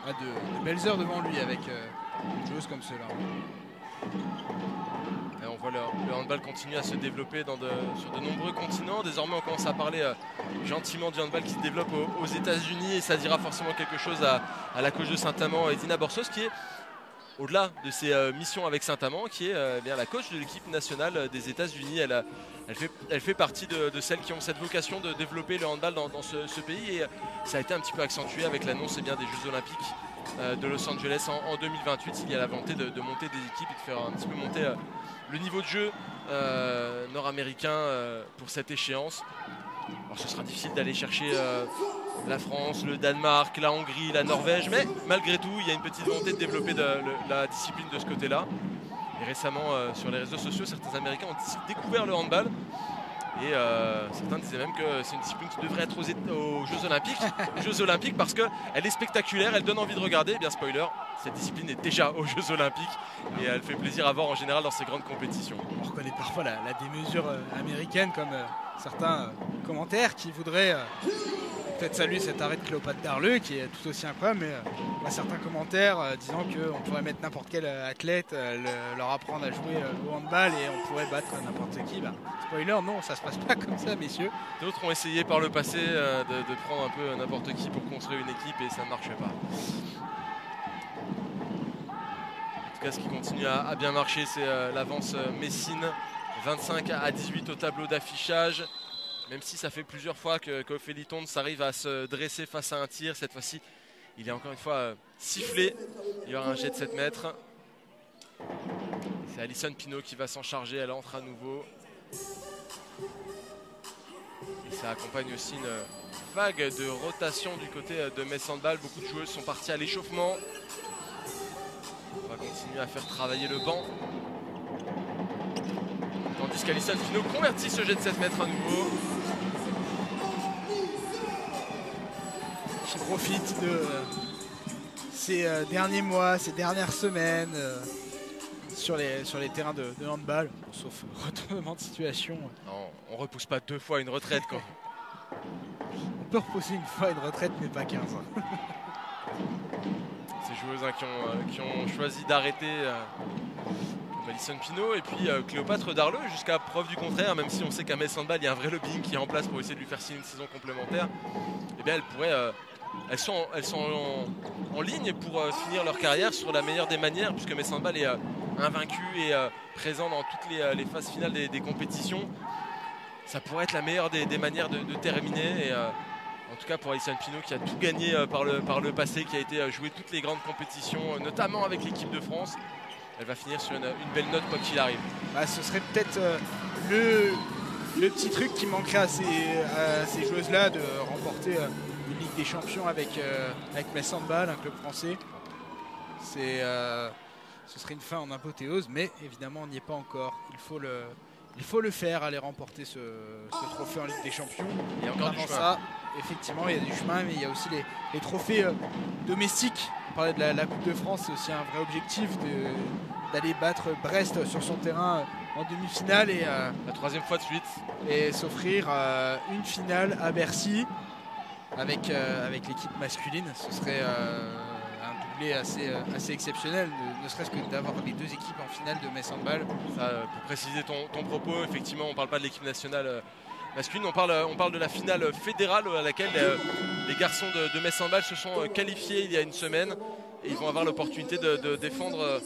a de belles heures devant lui avec une joueuse comme cela. Et on voit le handball continue à se développer sur de nombreux continents. Désormais, on commence à parler gentiment du handball qui se développe aux États-Unis, et ça dira forcément quelque chose à la coach de Saint-Amand, Edina Borsos, qui est, au-delà de ses missions avec Saint-Amand, qui est bien la coach de l'équipe nationale des États-Unis. Elle fait partie de celles qui ont cette vocation de développer le handball dans ce pays, et ça a été un petit peu accentué avec l'annonce des Jeux Olympiques de Los Angeles en 2028. Il y a la volonté de monter des équipes et de faire un petit peu monter le niveau de jeu nord-américain pour cette échéance. Alors ce sera difficile d'aller chercher la France, le Danemark, la Hongrie, la Norvège, mais malgré tout il y a une petite volonté de développer la discipline de ce côté-là. Et récemment sur les réseaux sociaux, certains Américains ont découvert le handball. Et certains disaient même que c'est une discipline qui devrait être aux Jeux Olympiques, parce qu'elle est spectaculaire, elle donne envie de regarder. Eh bien spoiler, cette discipline est déjà aux Jeux Olympiques et elle fait plaisir à voir en général dans ces grandes compétitions. On reconnaît parfois la démesure américaine, comme certains commentaires qui voudraient peut-être saluer cet arrêt de Cléopâtre Darleux qui est tout aussi incroyable, mais on a certains commentaires disant qu'on pourrait mettre n'importe quel athlète, leur apprendre à jouer au handball et on pourrait battre n'importe qui. Spoiler, non, ça se passe pas comme ça, messieurs. D'autres ont essayé par le passé de prendre un peu n'importe qui pour construire une équipe et ça ne marchait pas. En tout cas, ce qui continue à bien marcher, c'est l'avance Messine, 25-18 au tableau d'affichage. Même si ça fait plusieurs fois qu'Ophélie Tondes arrive à se dresser face à un tir, cette fois-ci, il est encore une fois sifflé. Il y aura un jet de 7 mètres. C'est Alison Pinault qui va s'en charger, elle entre à nouveau. Et ça accompagne aussi une vague de rotation du côté de Metz Handball. Beaucoup de joueuses sont parties à l'échauffement. On va continuer à faire travailler le banc. Tandis qu'Alison Pinault convertit ce jet de 7 mètres à nouveau. Qui profite de ces derniers mois, ces dernières semaines sur les terrains de handball, sauf retournement de situation. Non, on repousse pas 2 fois une retraite quand. On peut repousser une fois une retraite, mais pas 15. Ces joueuses qui ont choisi d'arrêter Alison Pinault et puis Cléopâtre Darleux, jusqu'à preuve du contraire, même si on sait qu'à Metz Handball il y a un vrai lobbying qui est en place pour essayer de lui faire signer une saison complémentaire. Eh bien elles sont en ligne pour finir leur carrière sur la meilleure des manières, puisque Metz Handball est invaincu et présent dans toutes les phases finales des compétitions. Ça pourrait être la meilleure des manières de terminer. Et, en tout cas pour Alison Pinault qui a tout gagné par le passé, qui a été joué toutes les grandes compétitions, notamment avec l'équipe de France. Elle va finir sur une belle note quoi qu'il arrive. Ce serait peut-être le petit truc qui manquerait à ces joueuses-là, de remporter une Ligue des Champions avec Metz Handball, un club français. Ce serait une fin en apothéose, mais évidemment on n'y est pas encore. Il faut le faire, aller remporter ce trophée en Ligue des Champions. Il y a encore du chemin. Ça, effectivement, il y a du chemin, mais il y a aussi les trophées domestiques. On parlait de la Coupe de France, c'est aussi un vrai objectif d'aller battre Brest sur son terrain en demi-finale et la 3e fois de suite. Et s'offrir une finale à Bercy avec l'équipe masculine. Ce serait un doublé assez exceptionnel, ne serait-ce que d'avoir les 2 équipes en finale de Metz Handball. Pour préciser ton propos, effectivement on ne parle pas de l'équipe nationale masculine, on parle de la finale fédérale à laquelle les garçons de Metz Handball se sont qualifiés il y a une semaine et ils vont avoir l'opportunité de défendre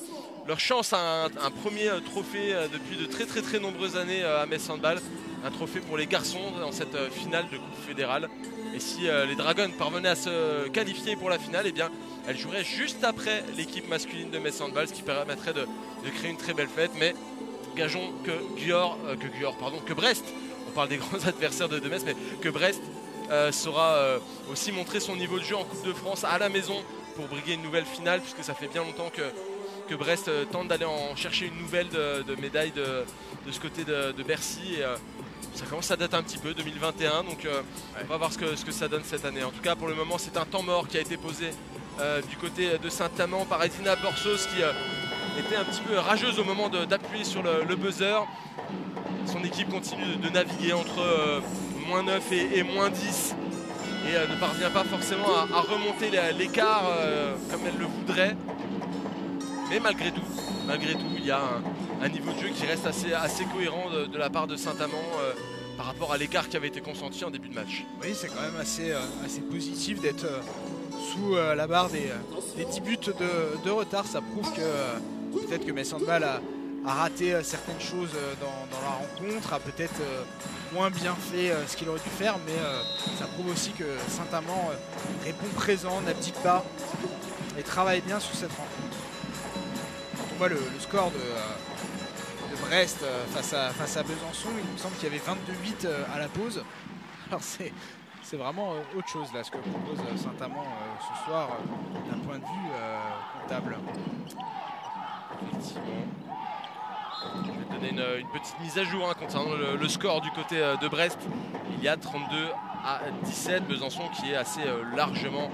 leur chance à un premier trophée depuis de très nombreuses années à Metz Handball. Un trophée pour les garçons dans cette finale de Coupe fédérale. Et si les Dragons parvenaient à se qualifier pour la finale, eh bien, elles joueraient juste après l'équipe masculine de Metz Handball, ce qui permettrait de créer une très belle fête. Mais gageons que Brest, on parle des grands adversaires de Metz, mais que Brest saura aussi montrer son niveau de jeu en Coupe de France à la maison pour briguer une nouvelle finale, puisque ça fait bien longtemps que Brest tente d'aller en chercher une nouvelle de médaille de ce côté de Bercy. Et, ça commence à dater un petit peu, 2021, donc on va voir ce que ça donne cette année. En tout cas, pour le moment, c'est un temps mort qui a été posé du côté de Saint-Amand par Edina Borsos, qui était un petit peu rageuse au moment d'appuyer sur le buzzer. Son équipe continue de naviguer entre -9 et -10 et ne parvient pas forcément à remonter l'écart comme elle le voudrait. Mais malgré tout, il y a un niveau de jeu qui reste assez cohérent de la part de Saint-Amand par rapport à l'écart qui avait été consenti en début de match. Oui, c'est quand même assez positif d'être sous la barre des 10 buts de retard. Ça prouve que peut-être que Metz Handball a raté certaines choses dans la rencontre, a peut-être moins bien fait ce qu'il aurait dû faire, mais ça prouve aussi que Saint-Amand répond présent, n'abdique pas et travaille bien sur cette rencontre. On voit le score de Brest face à Besançon, il me semble qu'il y avait 22-8 à la pause. Alors c'est vraiment autre chose là ce que propose Saint-Amand ce soir d'un point de vue comptable. Effectivement. Je vais donner une petite mise à jour concernant le score du côté de Brest. Il y a 32-17, Besançon qui est assez largement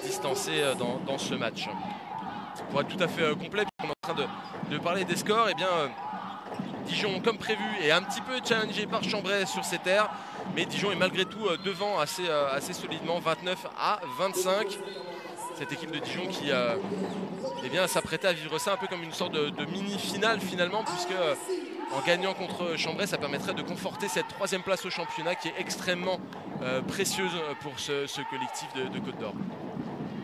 distancé dans ce match. Pour être tout à fait complet, puisqu'on est en train de parler des scores, et bien Dijon, comme prévu, est un petit peu challengé par Chambray sur ses terres, mais Dijon est malgré tout devant assez solidement, 29-25. Cette équipe de Dijon qui s'apprêtait à vivre ça un peu comme une sorte de mini-finale finalement, puisque en gagnant contre Chambray, ça permettrait de conforter cette 3e place au championnat qui est extrêmement précieuse pour ce collectif de Côte d'Or.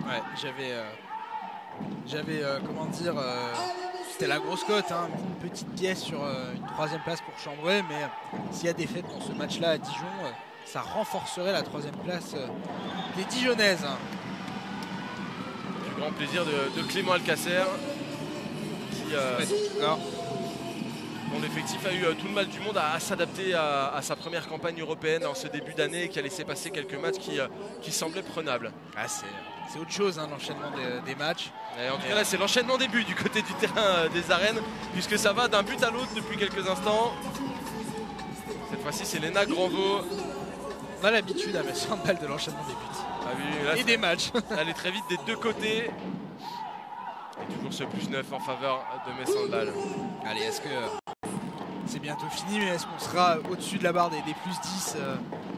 Ouais, j'avais comment dire, c'était la grosse cote, hein, une petite pièce sur une 3e place pour Chambray, mais s'il y a défaite dans ce match-là à Dijon, ça renforcerait la 3e place des Dijonnaises. Du grand plaisir de Clément Alcacer, dont l'effectif a eu tout le mal du monde à s'adapter à sa première campagne européenne en ce début d'année, et qui a laissé passer quelques matchs qui semblaient prenables. Ah, c'est autre chose, hein, l'enchaînement des matchs. Et en tout cas là, c'est l'enchaînement des buts du côté du terrain des arènes, puisque ça va d'un but à l'autre depuis quelques instants. Cette fois-ci, c'est Léna Granvaux. On a l'habitude à Metz Handball de l'enchaînement des buts. Ah oui, là, et des matchs. Elle est très vite des deux côtés. Et toujours ce +9 en faveur de Metz Handball. Allez, est-ce que c'est bientôt fini, mais est-ce qu'on sera au-dessus de la barre des +10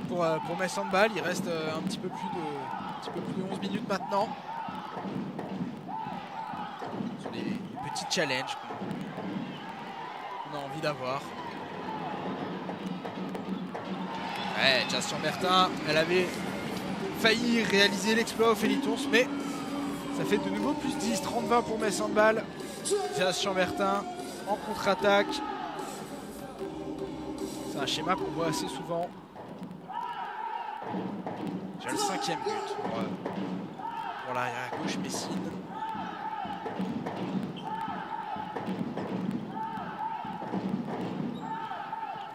pour Metz Handball? Il reste un petit peu plus de 11 minutes maintenant. Sur les petits challenges qu'on a envie d'avoir. Ouais, Jazz Chambertin, elle avait failli réaliser l'exploit au Félitours, mais ça fait de nouveau +10, 30-20 pour Metz Handball. Jazz Chambertin en contre-attaque. C'est un schéma qu'on voit assez souvent. J'ai le 5e but pour l'arrière à gauche Messine.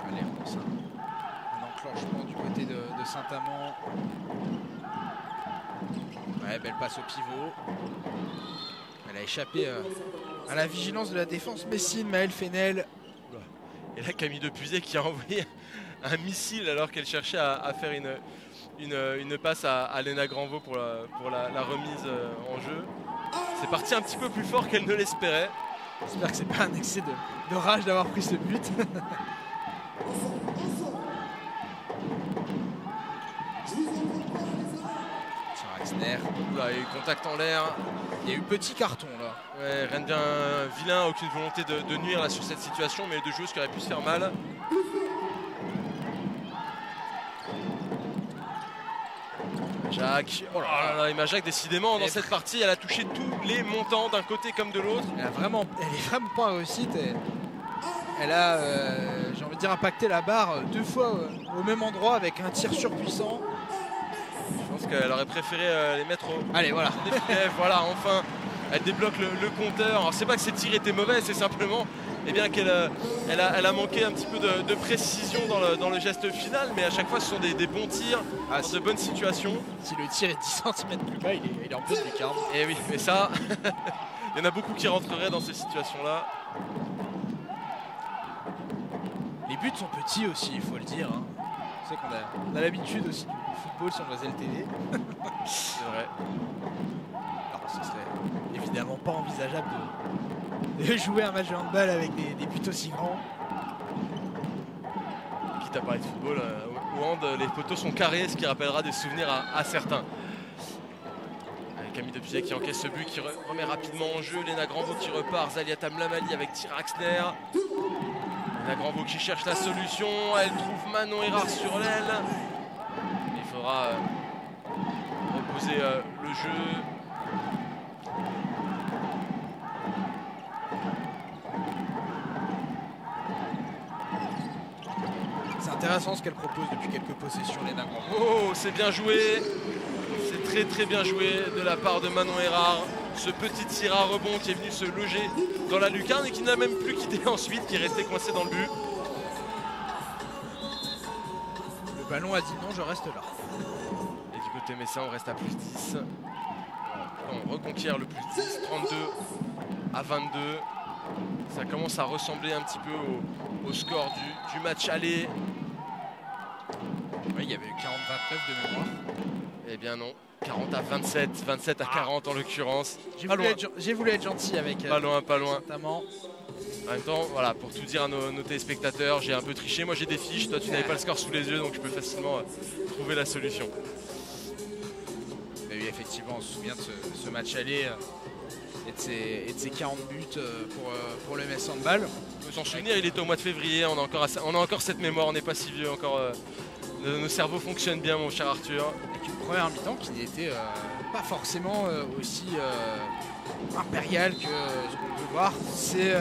Allez, on lance un enclenchement du côté de Saint-Amand. Ouais, belle passe au pivot. Elle a échappé à la vigilance de la défense Messine, Maëlle Fenel. Et là, Camille Depuzet qui a envoyé un missile alors qu'elle cherchait à faire une passe à Léna Granvaux pour la remise en jeu. C'est parti un petit peu plus fort qu'elle ne l'espérait. J'espère que c'est pas un excès de rage d'avoir pris ce but. Axner. Oula, il y a eu contact en l'air. Il y a eu petit carton là. Ouais, rien de bien vilain, aucune volonté de nuire là sur cette situation, mais deux joueuses qui auraient pu se faire mal. Jacques, oh là là, Emma Jacques décidément dans cette partie elle a touché tous les montants d'un côté comme de l'autre. Elle est vraiment pas en réussite. Elle a, j'ai envie de dire, impacté la barre 2 fois au même endroit avec un tir surpuissant. Je pense qu'elle aurait préféré les mettre au... Allez, voilà. Voilà, enfin, elle débloque le compteur. Alors c'est pas que ses tirs étaient mauvais, c'est simplement qu'elle a manqué un petit peu de précision dans le geste final, mais à chaque fois ce sont des bons tirs, dans de bonnes situations. Si le tir est 10 cm plus bas, il est en plus lucarne. Et oui, mais ça, il y en a beaucoup qui rentreraient dans ces situations-là. Les buts sont petits aussi, il faut le dire. Hein. C'est qu'on a l'habitude aussi du football sur Moselle TV. C'est vrai. Alors, ce serait évidemment pas envisageable de jouer un match de handball avec des buts aussi grands. Quitte à parler de football, au hand, les poteaux sont carrés, ce qui rappellera des souvenirs à certains. Camille Depuzet qui encaisse ce but, qui remet rapidement en jeu. Léna Granvaux qui repart. Zaliata Mlamali avec Tyr Axner. Léna Granvaux qui cherche la solution. Elle trouve Manon Erard sur l'aile. Il faudra reposer le jeu. C'est intéressant ce qu'elle propose depuis quelques possessions, Léna Granvaux. Oh, c'est bien joué. C'est très bien joué de la part de Manon Erard. Ce petit tir à rebond qui est venu se loger dans la lucarne et qui n'a même plus quitté ensuite, qui est resté coincé dans le but. Le ballon a dit non, je reste là. Et du côté messin, on reste à plus 10. On reconquiert le plus 10, 32 à 22. Ça commence à ressembler un petit peu au score du match aller. Oui, il y avait eu 40-29 de mémoire. Eh bien non, 40 à 27, 27 à 40 en l'occurrence. J'ai voulu être gentil avec pas loin. notamment. En même temps, voilà, pour tout dire à nos téléspectateurs, j'ai un peu triché. Moi j'ai des fiches, toi tu n'avais pas le score sous les yeux, donc je peux facilement trouver la solution. Mais oui, effectivement, on se souvient de ce match aller et de ses 40 buts pour le MS Handball. On peut s'en souvenir, il était au mois de février, on a encore cette mémoire, on n'est pas si vieux encore. Nos cerveaux fonctionnent bien, mon cher Arthur. Avec une première mi-temps qui n'était pas forcément aussi impériale que ce qu'on peut voir. C'est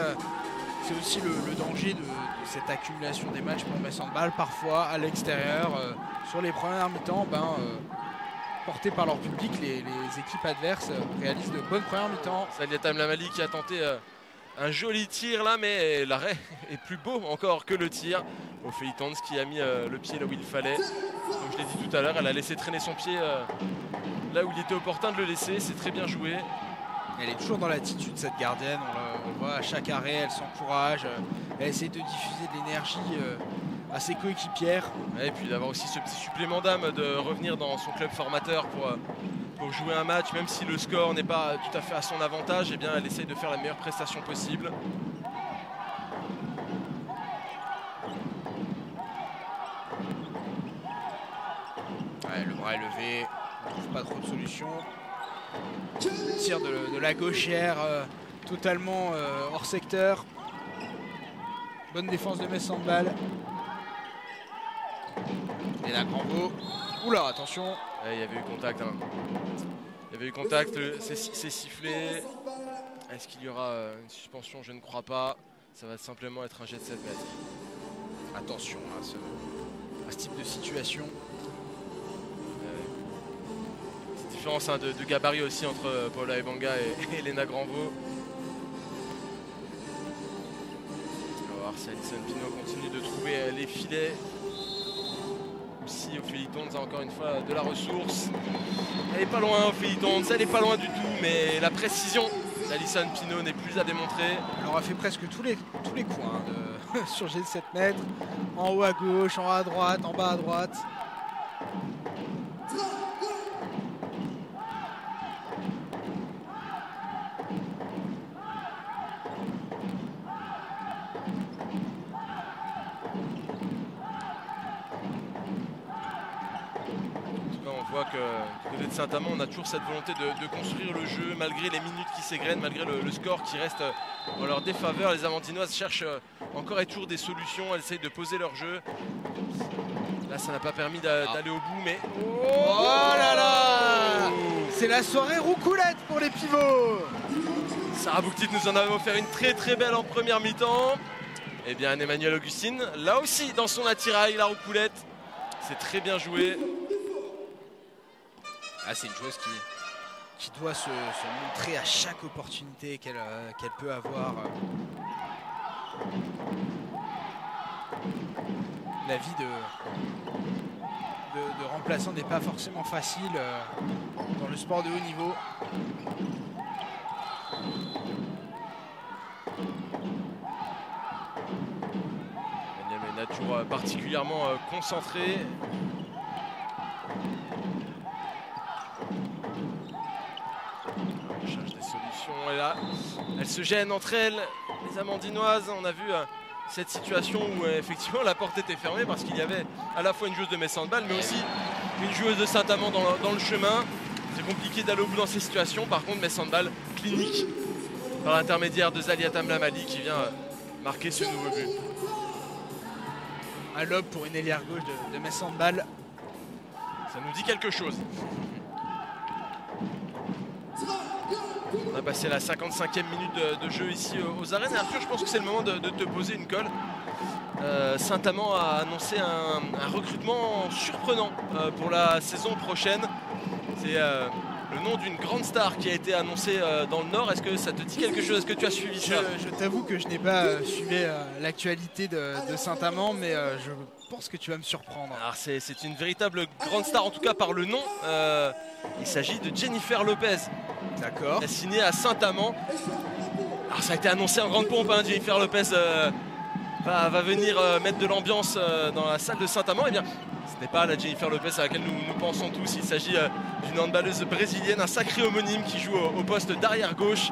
aussi le danger de cette accumulation des matchs pour MS Handball, parfois à l'extérieur. Sur les premières mi-temps, portés par leur public, les équipes adverses réalisent de bonnes premières mi-temps. Zaliata Mlamali qui a tenté un joli tir là, mais l'arrêt est plus beau encore que le tir. Ophélie Tons qui a mis le pied là où il fallait. Comme je l'ai dit tout à l'heure, elle a laissé traîner son pied là où il était opportun de le laisser. C'est très bien joué. Elle est toujours dans l'attitude, cette gardienne. On le voit à chaque arrêt, elle s'encourage. Elle essaie de diffuser de l'énergie à ses coéquipières. Et puis d'avoir aussi ce petit supplément d'âme, de revenir dans son club formateur pour jouer un match, même si le score n'est pas tout à fait à son avantage, eh bien elle essaye de faire la meilleure prestation possible. Ouais, le bras est levé, on ne trouve pas trop de solutions. Tir de la gauchère totalement hors secteur. Bonne défense de MS Handball. Et la Granvaux. Oula, attention. Il y avait eu contact. Hein. Il y avait eu contact, c'est sifflé. Est-ce qu'il y aura une suspension? Je ne crois pas. Ça va simplement être un jet de 7 mètres. Attention à ce type de situation. Petite différence de gabarit aussi entre Paula Ebanga et Léna Granvaux. On va voir si Alison Pinault continue de trouver les filets. Si Ophélie Tons a encore une fois de la ressource. Elle n'est pas loin, Ophélie Tons, elle n'est pas loin du tout, mais la précision d'Alison Pinault n'est plus à démontrer. Elle aura fait presque tous les coups sur G de 7 mètres. En haut à gauche, en haut à droite, en bas à droite. Que du côté de Saint-Amand, on a toujours cette volonté de construire le jeu malgré les minutes qui s'égrènent, malgré le score qui reste en leur défaveur. Les Amandinoises cherchent encore et toujours des solutions, elles essayent de poser leur jeu. Là Là, ça n'a pas permis d'aller au bout, mais... Oh là là, c'est la soirée roucoulette pour les pivots. Sarah Bouktit nous en avait offert une très très belle en première mi-temps. Et bien Emmanuel Augustine, là aussi dans son attirail, la roucoulette. C'est très bien joué. Ah, c'est une joueuse qui doit se montrer à chaque opportunité qu'elle peut avoir. La vie de remplaçant n'est pas forcément facile dans le sport de haut niveau. Benjamin est toujours particulièrement concentré. Elle cherche des solutions et là, elles se gênent entre elles, les Amandinoises. On a vu cette situation où effectivement la porte était fermée parce qu'il y avait à la fois une joueuse de Metz Handball mais aussi une joueuse de Saint-Amand dans le chemin. C'est compliqué d'aller au bout dans ces situations. Par contre, Metz Handball clinique par l'intermédiaire de Zaliata Mlamali qui vient marquer ce nouveau but. Un lob pour une ailière gauche de Metz Handball. Ça nous dit quelque chose. On a passé la 55e minute de jeu ici aux arènes. Et Arthur, je pense que c'est le moment de te poser une colle. Saint-Amand a annoncé un recrutement surprenant pour la saison prochaine. C'est le nom d'une grande star qui a été annoncée dans le Nord. Est-ce que ça te dit quelque chose? Est-ce que tu as suivi ça? Je t'avoue que je n'ai pas suivi l'actualité de Saint-Amand, mais je pense que tu vas me surprendre. Alors c'est une véritable grande star, en tout cas par le nom. Il s'agit de Jennifer Lopez. D'accord. Elle a signé à Saint-Amand. Alors ça a été annoncé en grande pompe, hein. Jennifer Lopez va venir mettre de l'ambiance dans la salle de Saint-Amand. Eh bien, ce n'est pas la Jennifer Lopez à laquelle nous pensons tous. Il s'agit d'une handballeuse brésilienne, un sacré homonyme qui joue au poste d'arrière gauche.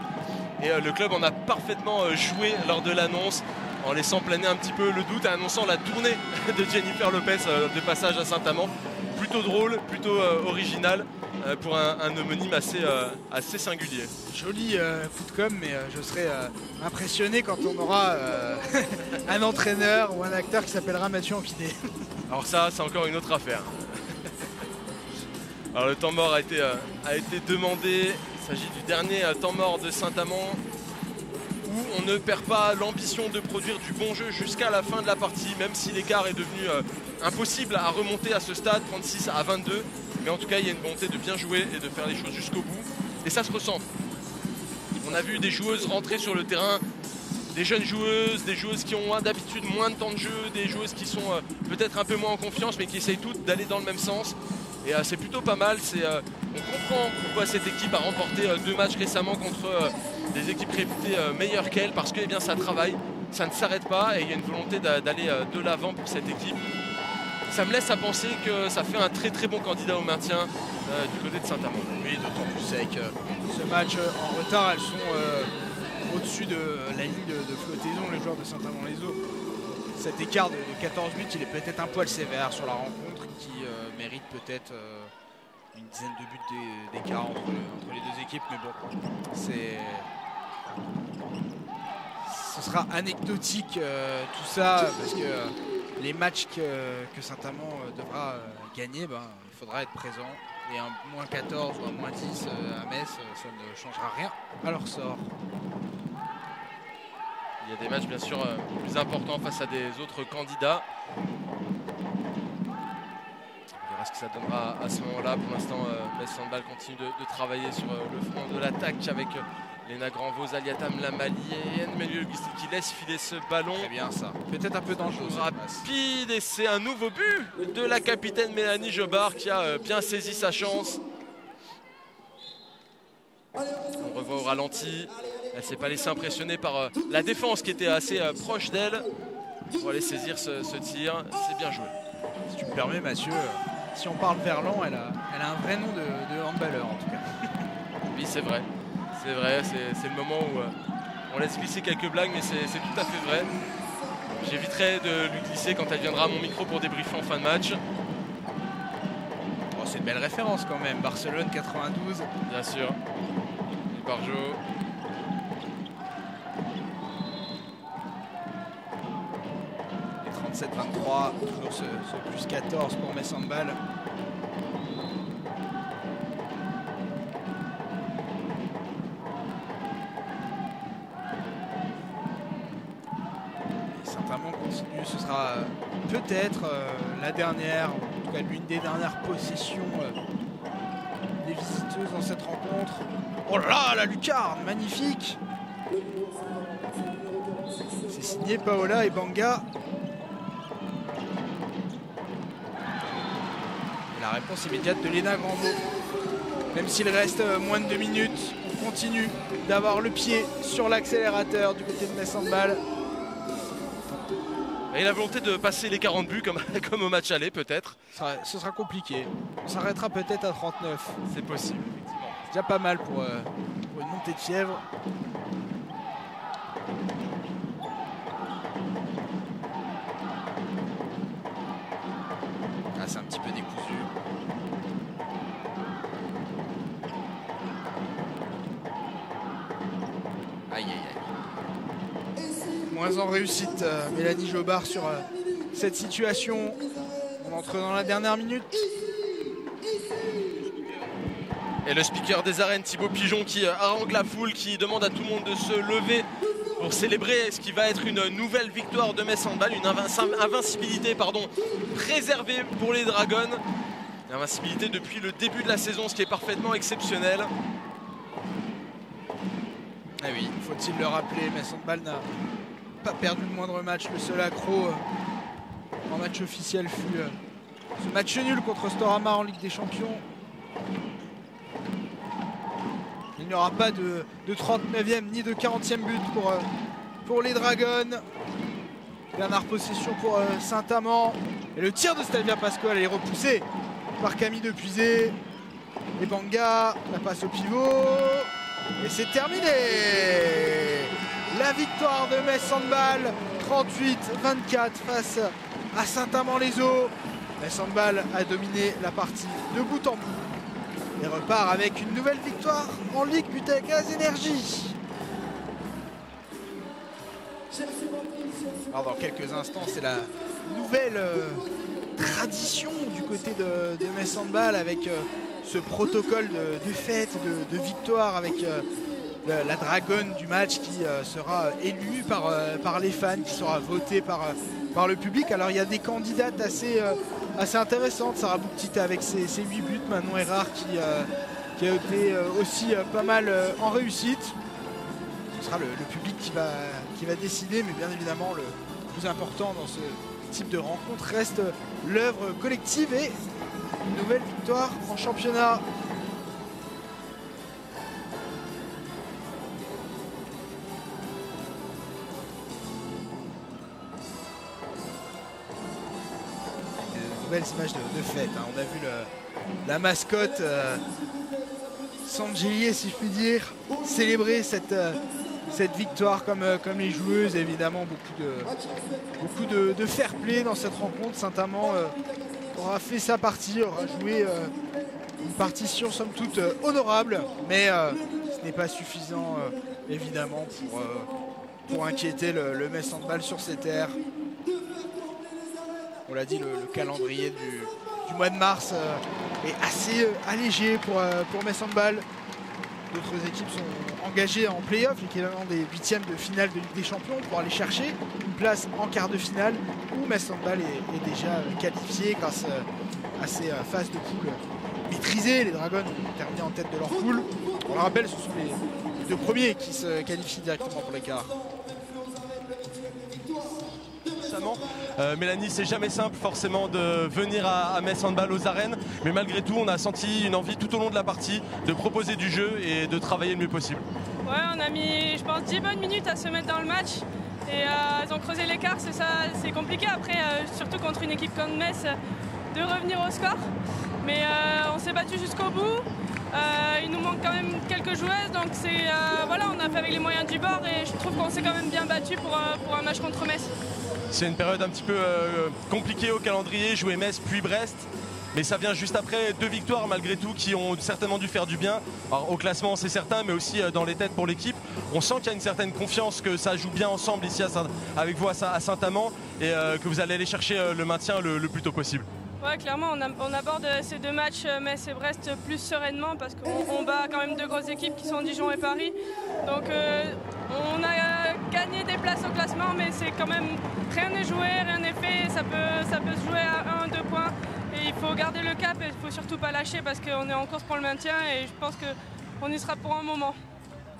Et le club en a parfaitement joué lors de l'annonce, en laissant planer un petit peu le doute, annonçant la tournée de Jennifer Lopez de passage à Saint-Amand. Plutôt drôle, plutôt original pour un homonyme assez singulier. Joli coup de com', mais je serai impressionné quand on aura un entraîneur ou un acteur qui s'appellera Mathieu Ampidé. Alors ça, c'est encore une autre affaire. Alors le temps mort a été demandé. Il s'agit du dernier temps mort de Saint-Amand où on ne perd pas l'ambition de produire du bon jeu jusqu'à la fin de la partie, même si l'écart est devenu impossible à remonter à ce stade, 36 à 22. Mais en tout cas, il y a une volonté de bien jouer et de faire les choses jusqu'au bout. Et ça se ressent. On a vu des joueuses rentrer sur le terrain, des jeunes joueuses, des joueuses qui ont d'habitude moins de temps de jeu, des joueuses qui sont peut-être un peu moins en confiance, mais qui essayent toutes d'aller dans le même sens. Et c'est plutôt pas mal. On comprend pourquoi cette équipe a remporté 2 matchs récemment contre des équipes réputées meilleures qu'elle, parce que bien, ça travaille, ça ne s'arrête pas et il y a une volonté d'aller de l'avant pour cette équipe. Ça me laisse à penser que ça fait un très très bon candidat au maintien du côté de Saint-Amand. Oui, d'autant plus avec ce match en retard, elles sont au-dessus de la ligne de flottaison, les joueurs de Saint-Amand-les-Eaux. Cet écart de 14 buts, il est peut-être un poil sévère sur la rencontre, qui mérite peut-être une dizaine de buts d'écart entre les deux équipes, mais bon, ce sera anecdotique tout ça, parce que les matchs que Saint-Amand devra gagner, il faudra être présent. Et un moins 14 ou un moins 10 à Metz, ça ne changera rien à leur sort. Il y a des matchs bien sûr plus importants face à des autres candidats. On verra ce que ça donnera à ce moment-là. Pour l'instant, Metz Handball continue de travailler sur le front de l'attaque avec Léna Granvaux, Zaliata Mlamali et Emmanuel Augustine qui laisse filer ce ballon. C'est bien ça. Peut-être un peu dangereux. Rapide, et c'est un nouveau but de la capitaine Mélanie Jobard qui a bien saisi sa chance. On revoit au ralenti. Elle ne s'est pas laissée impressionner par la défense qui était assez proche d'elle. Pour aller saisir ce tir, c'est bien joué. Si tu me permets, Mathieu, si on parle Verlan, elle a un vrai nom de handballeur en tout cas. Oui, c'est vrai. C'est vrai, c'est le moment où on laisse glisser quelques blagues, mais c'est tout à fait vrai. J'éviterai de lui glisser quand elle viendra à mon micro pour débriefer en fin de match. Oh, c'est une belle référence quand même, Barcelone 92. Bien sûr. Et Barjo. toujours ce plus 14 pour Metz Handball. Saint-Amand continue, ce sera peut-être la dernière, en tout cas l'une des dernières possessions des visiteuses dans cette rencontre. Oh là là, la lucarne, magnifique! C'est signé Paola Ebanga. La réponse immédiate de Léna Grandbeau. Même s'il reste moins de 2 minutes, on continue d'avoir le pied sur l'accélérateur du côté de Metz Handball. Et la volonté de passer les 40 buts comme au match aller peut-être. Ce sera compliqué. On s'arrêtera peut-être à 39. C'est possible, effectivement. C'est déjà pas mal pour une montée de fièvre. Ah, c'est un petit peu décousu. Aïe aïe aïe. Moins en réussite, Mélanie Jobard sur cette situation. On entre dans la dernière minute. Et le speaker des arènes, Thibaut Pigeon, qui harangue la foule, qui demande à tout le monde de se lever pour célébrer ce qui va être une nouvelle victoire de Metz Handball, une invincibilité préservée pour les Dragons. Une invincibilité depuis le début de la saison, ce qui est parfaitement exceptionnel. Ah oui, faut-il le rappeler, Metz Handball n'a pas perdu le moindre match. Le seul accro en match officiel fut ce match nul contre Storhamar en Ligue des Champions. Il n'y aura pas de 39e ni de 40e but pour les Dragons. Dernière possession pour Saint-Amand. Et le tir de Stalvia Pasquale est repoussé par Camille Depuisé. Et Banga, la passe au pivot. Et c'est terminé. La victoire de Metz Handball, 38-24 face à Saint-Amand-les-Eaux. Metz Handball a dominé la partie de bout en bout. Et repart avec une nouvelle victoire en Ligue Butagaz Énergie. Alors dans quelques instants, c'est la nouvelle tradition du côté de Metz Handball avec ce protocole de fête, de victoire avec la dragonne du match qui sera élue par les fans, qui sera votée par le public. Alors il y a des candidates assez intéressantes. Sarah Bouktita avec ses 8 buts, Manon Erard qui a été aussi pas mal en réussite. Ce sera le public qui va décider, mais bien évidemment le plus important dans ce type de rencontre reste l'œuvre collective et une nouvelle victoire en championnat. Belles images de fête, hein. On a vu la mascotte Sanjelier, si je puis dire, célébrer cette victoire comme les joueuses. Évidemment beaucoup de fair play dans cette rencontre. Saint-Amand aura fait sa partie, aura joué une partition somme toute honorable, mais ce n'est pas suffisant évidemment pour inquiéter le Metz Handball sur ses terres. On l'a dit, le calendrier du mois de mars est assez allégé pour Metz Handball. D'autres équipes sont engagées en play-off, l'équivalent des 8e de finale de Ligue des Champions, pour aller chercher une place en quart de finale, où Metz Handball est déjà qualifié grâce à ces phases de poule maîtrisées. Les Dragons ont terminé en tête de leur poule. On le rappelle, ce sont les 2 premiers qui se qualifient directement pour les quarts. Mélanie, c'est jamais simple forcément de venir à Metz Handball aux arènes, mais malgré tout on a senti une envie tout au long de la partie de proposer du jeu et de travailler le mieux possible. Ouais, on a mis je pense 10 bonnes minutes à se mettre dans le match et ils ont creusé l'écart, c'est compliqué après, surtout contre une équipe comme Metz, de revenir au score, mais on s'est battu jusqu'au bout. Il nous manque quand même quelques joueuses, donc voilà, on a fait avec les moyens du bord et je trouve qu'on s'est quand même bien battu pour un match contre Metz. C'est une période un petit peu compliquée au calendrier, jouer Metz puis Brest. mais ça vient juste après 2 victoires malgré tout qui ont certainement dû faire du bien. Alors, au classement c'est certain, mais aussi dans les têtes pour l'équipe. On sent qu'il y a une certaine confiance, que ça joue bien ensemble ici avec vous à Saint-Amand et que vous allez aller chercher le maintien le plus tôt possible. Ouais, clairement, on aborde ces 2 matchs Metz et Brest plus sereinement parce qu'on bat quand même 2 grosses équipes qui sont Dijon et Paris. Donc on a gagné des places au classement, mais c'est quand même rien n'est joué, rien n'est fait. Ça peut se jouer à 1-2 points. Et il faut garder le cap et il ne faut surtout pas lâcher parce qu'on est en course pour le maintien et je pense qu'on y sera pour un moment.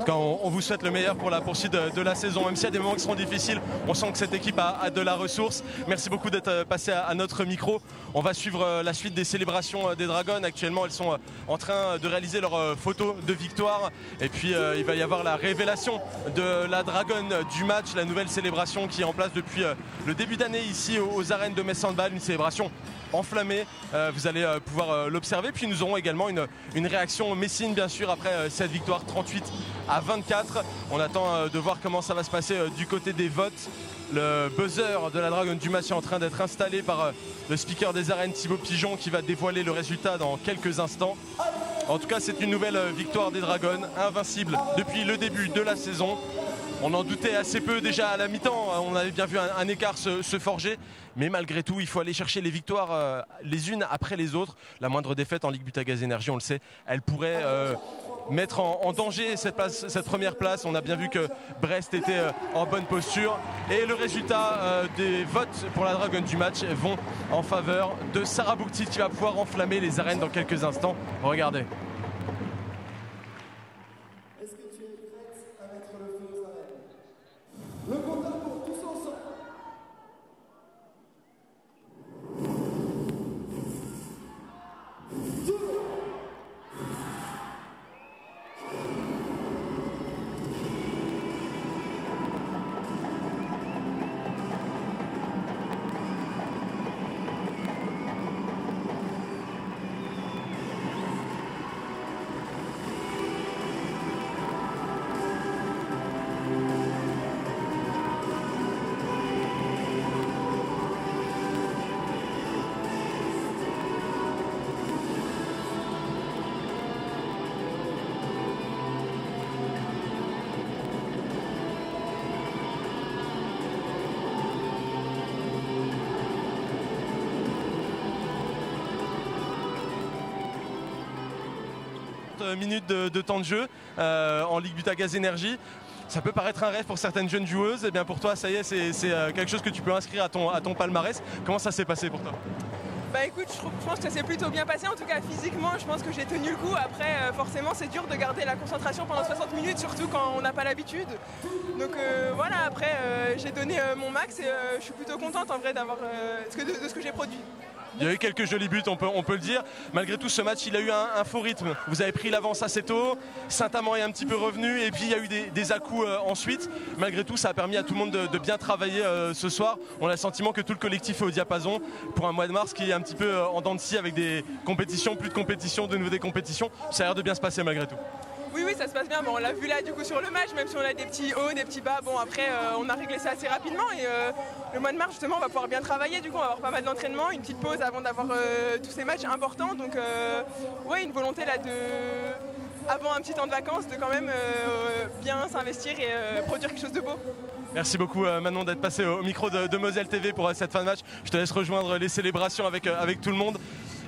Quand on vous souhaite le meilleur pour la poursuite de la saison, même s'il y a des moments qui seront difficiles, on sent que cette équipe a de la ressource. Merci beaucoup d'être passé à notre micro. On va suivre la suite des célébrations des Dragons. Actuellement, elles sont en train de réaliser leur photo de victoire. Et puis, il va y avoir la révélation de la Dragon du match, la nouvelle célébration qui est en place depuis le début d'année ici aux arènes de Metz Handball. Une célébration enflammée, vous allez pouvoir l'observer. Puis nous aurons également une réaction messine bien sûr après cette victoire 38-24. On attend de voir comment ça va se passer du côté des votes. Le buzzer de la Dragon du match est en train d'être installé par le speaker des arènes Thibaut Pigeon qui va dévoiler le résultat dans quelques instants. En tout cas c'est une nouvelle victoire des Dragons, invincible depuis le début de la saison. On en doutait assez peu déjà à la mi-temps, on avait bien vu un écart se forger. Mais malgré tout, il faut aller chercher les victoires les unes après les autres. La moindre défaite en Ligue Butagaz Énergie, on le sait, elle pourrait mettre en danger cette première place. On a bien vu que Brest était en bonne posture. Et le résultat des votes pour la Dragon du match vont en faveur de Sarah Bouktit qui va pouvoir enflammer les arènes dans quelques instants. Regardez. Est-ce que tu es prête à mettre le feu aux arènes? Le compteur pour tous ensemble. Minutes de temps de jeu en Ligue Butagaz Énergie. Ça peut paraître un rêve pour certaines jeunes joueuses. Et bien pour toi, ça y est, c'est quelque chose que tu peux inscrire à ton palmarès. Comment ça s'est passé pour toi? Bah écoute, je pense que ça s'est plutôt bien passé. En tout cas, physiquement, je pense que j'ai tenu le coup. Après, forcément, c'est dur de garder la concentration pendant 60 minutes, surtout quand on n'a pas l'habitude. Donc voilà, après, j'ai donné mon max et je suis plutôt contente en vrai d'avoir de ce que j'ai produit. Il y a eu quelques jolis buts, on peut le dire. Malgré tout, ce match, il a eu un faux rythme. Vous avez pris l'avance assez tôt. Saint-Amand est un petit peu revenu. Et puis, il y a eu des à-coups ensuite. Malgré tout, ça a permis à tout le monde de bien travailler ce soir. On a le sentiment que tout le collectif est au diapason pour un mois de mars qui est un petit peu en dents de scie avec des compétitions, plus de compétitions, de nouveau des compétitions. Ça a l'air de bien se passer malgré tout. Oui, ça se passe bien. Bon, on l'a vu là du coup sur le match, même si on a des petits hauts, des petits bas. Bon, après, on a réglé ça assez rapidement et le mois de mars, justement, on va pouvoir bien travailler. Du coup, on va avoir pas mal d'entraînement, une petite pause avant d'avoir tous ces matchs importants. Donc, ouais, une volonté là avant un petit temps de vacances, de quand même bien s'investir et produire quelque chose de beau. Merci beaucoup Manon d'être passé au micro de Moselle TV pour cette fin de match. Je te laisse rejoindre les célébrations avec tout le monde.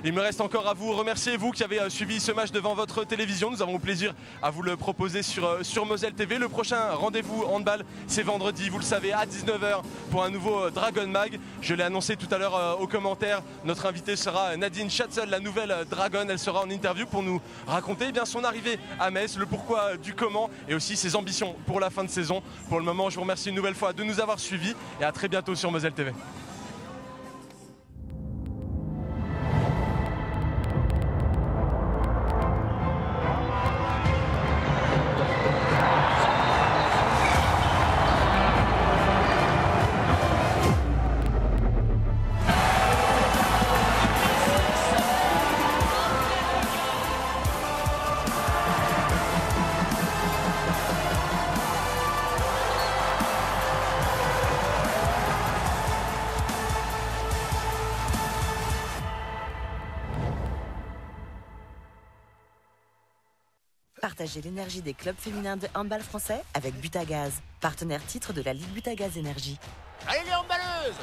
Il me reste encore à vous remercier, vous qui avez suivi ce match devant votre télévision. Nous avons le plaisir à vous le proposer sur Moselle TV. Le prochain rendez-vous handball, c'est vendredi, vous le savez, à 19h pour un nouveau Dragon Mag. Je l'ai annoncé tout à l'heure aux commentaires. Notre invitée sera Nadine Schatzel, la nouvelle Dragon. Elle sera en interview pour nous raconter son arrivée à Metz, le pourquoi du comment et aussi ses ambitions pour la fin de saison. Pour le moment, je vous remercie une nouvelle fois de nous avoir suivis et à très bientôt sur Moselle TV. Partagez l'énergie des clubs féminins de handball français avec Butagaz, partenaire titre de la Ligue Butagaz Énergie. Allez les handballeuses,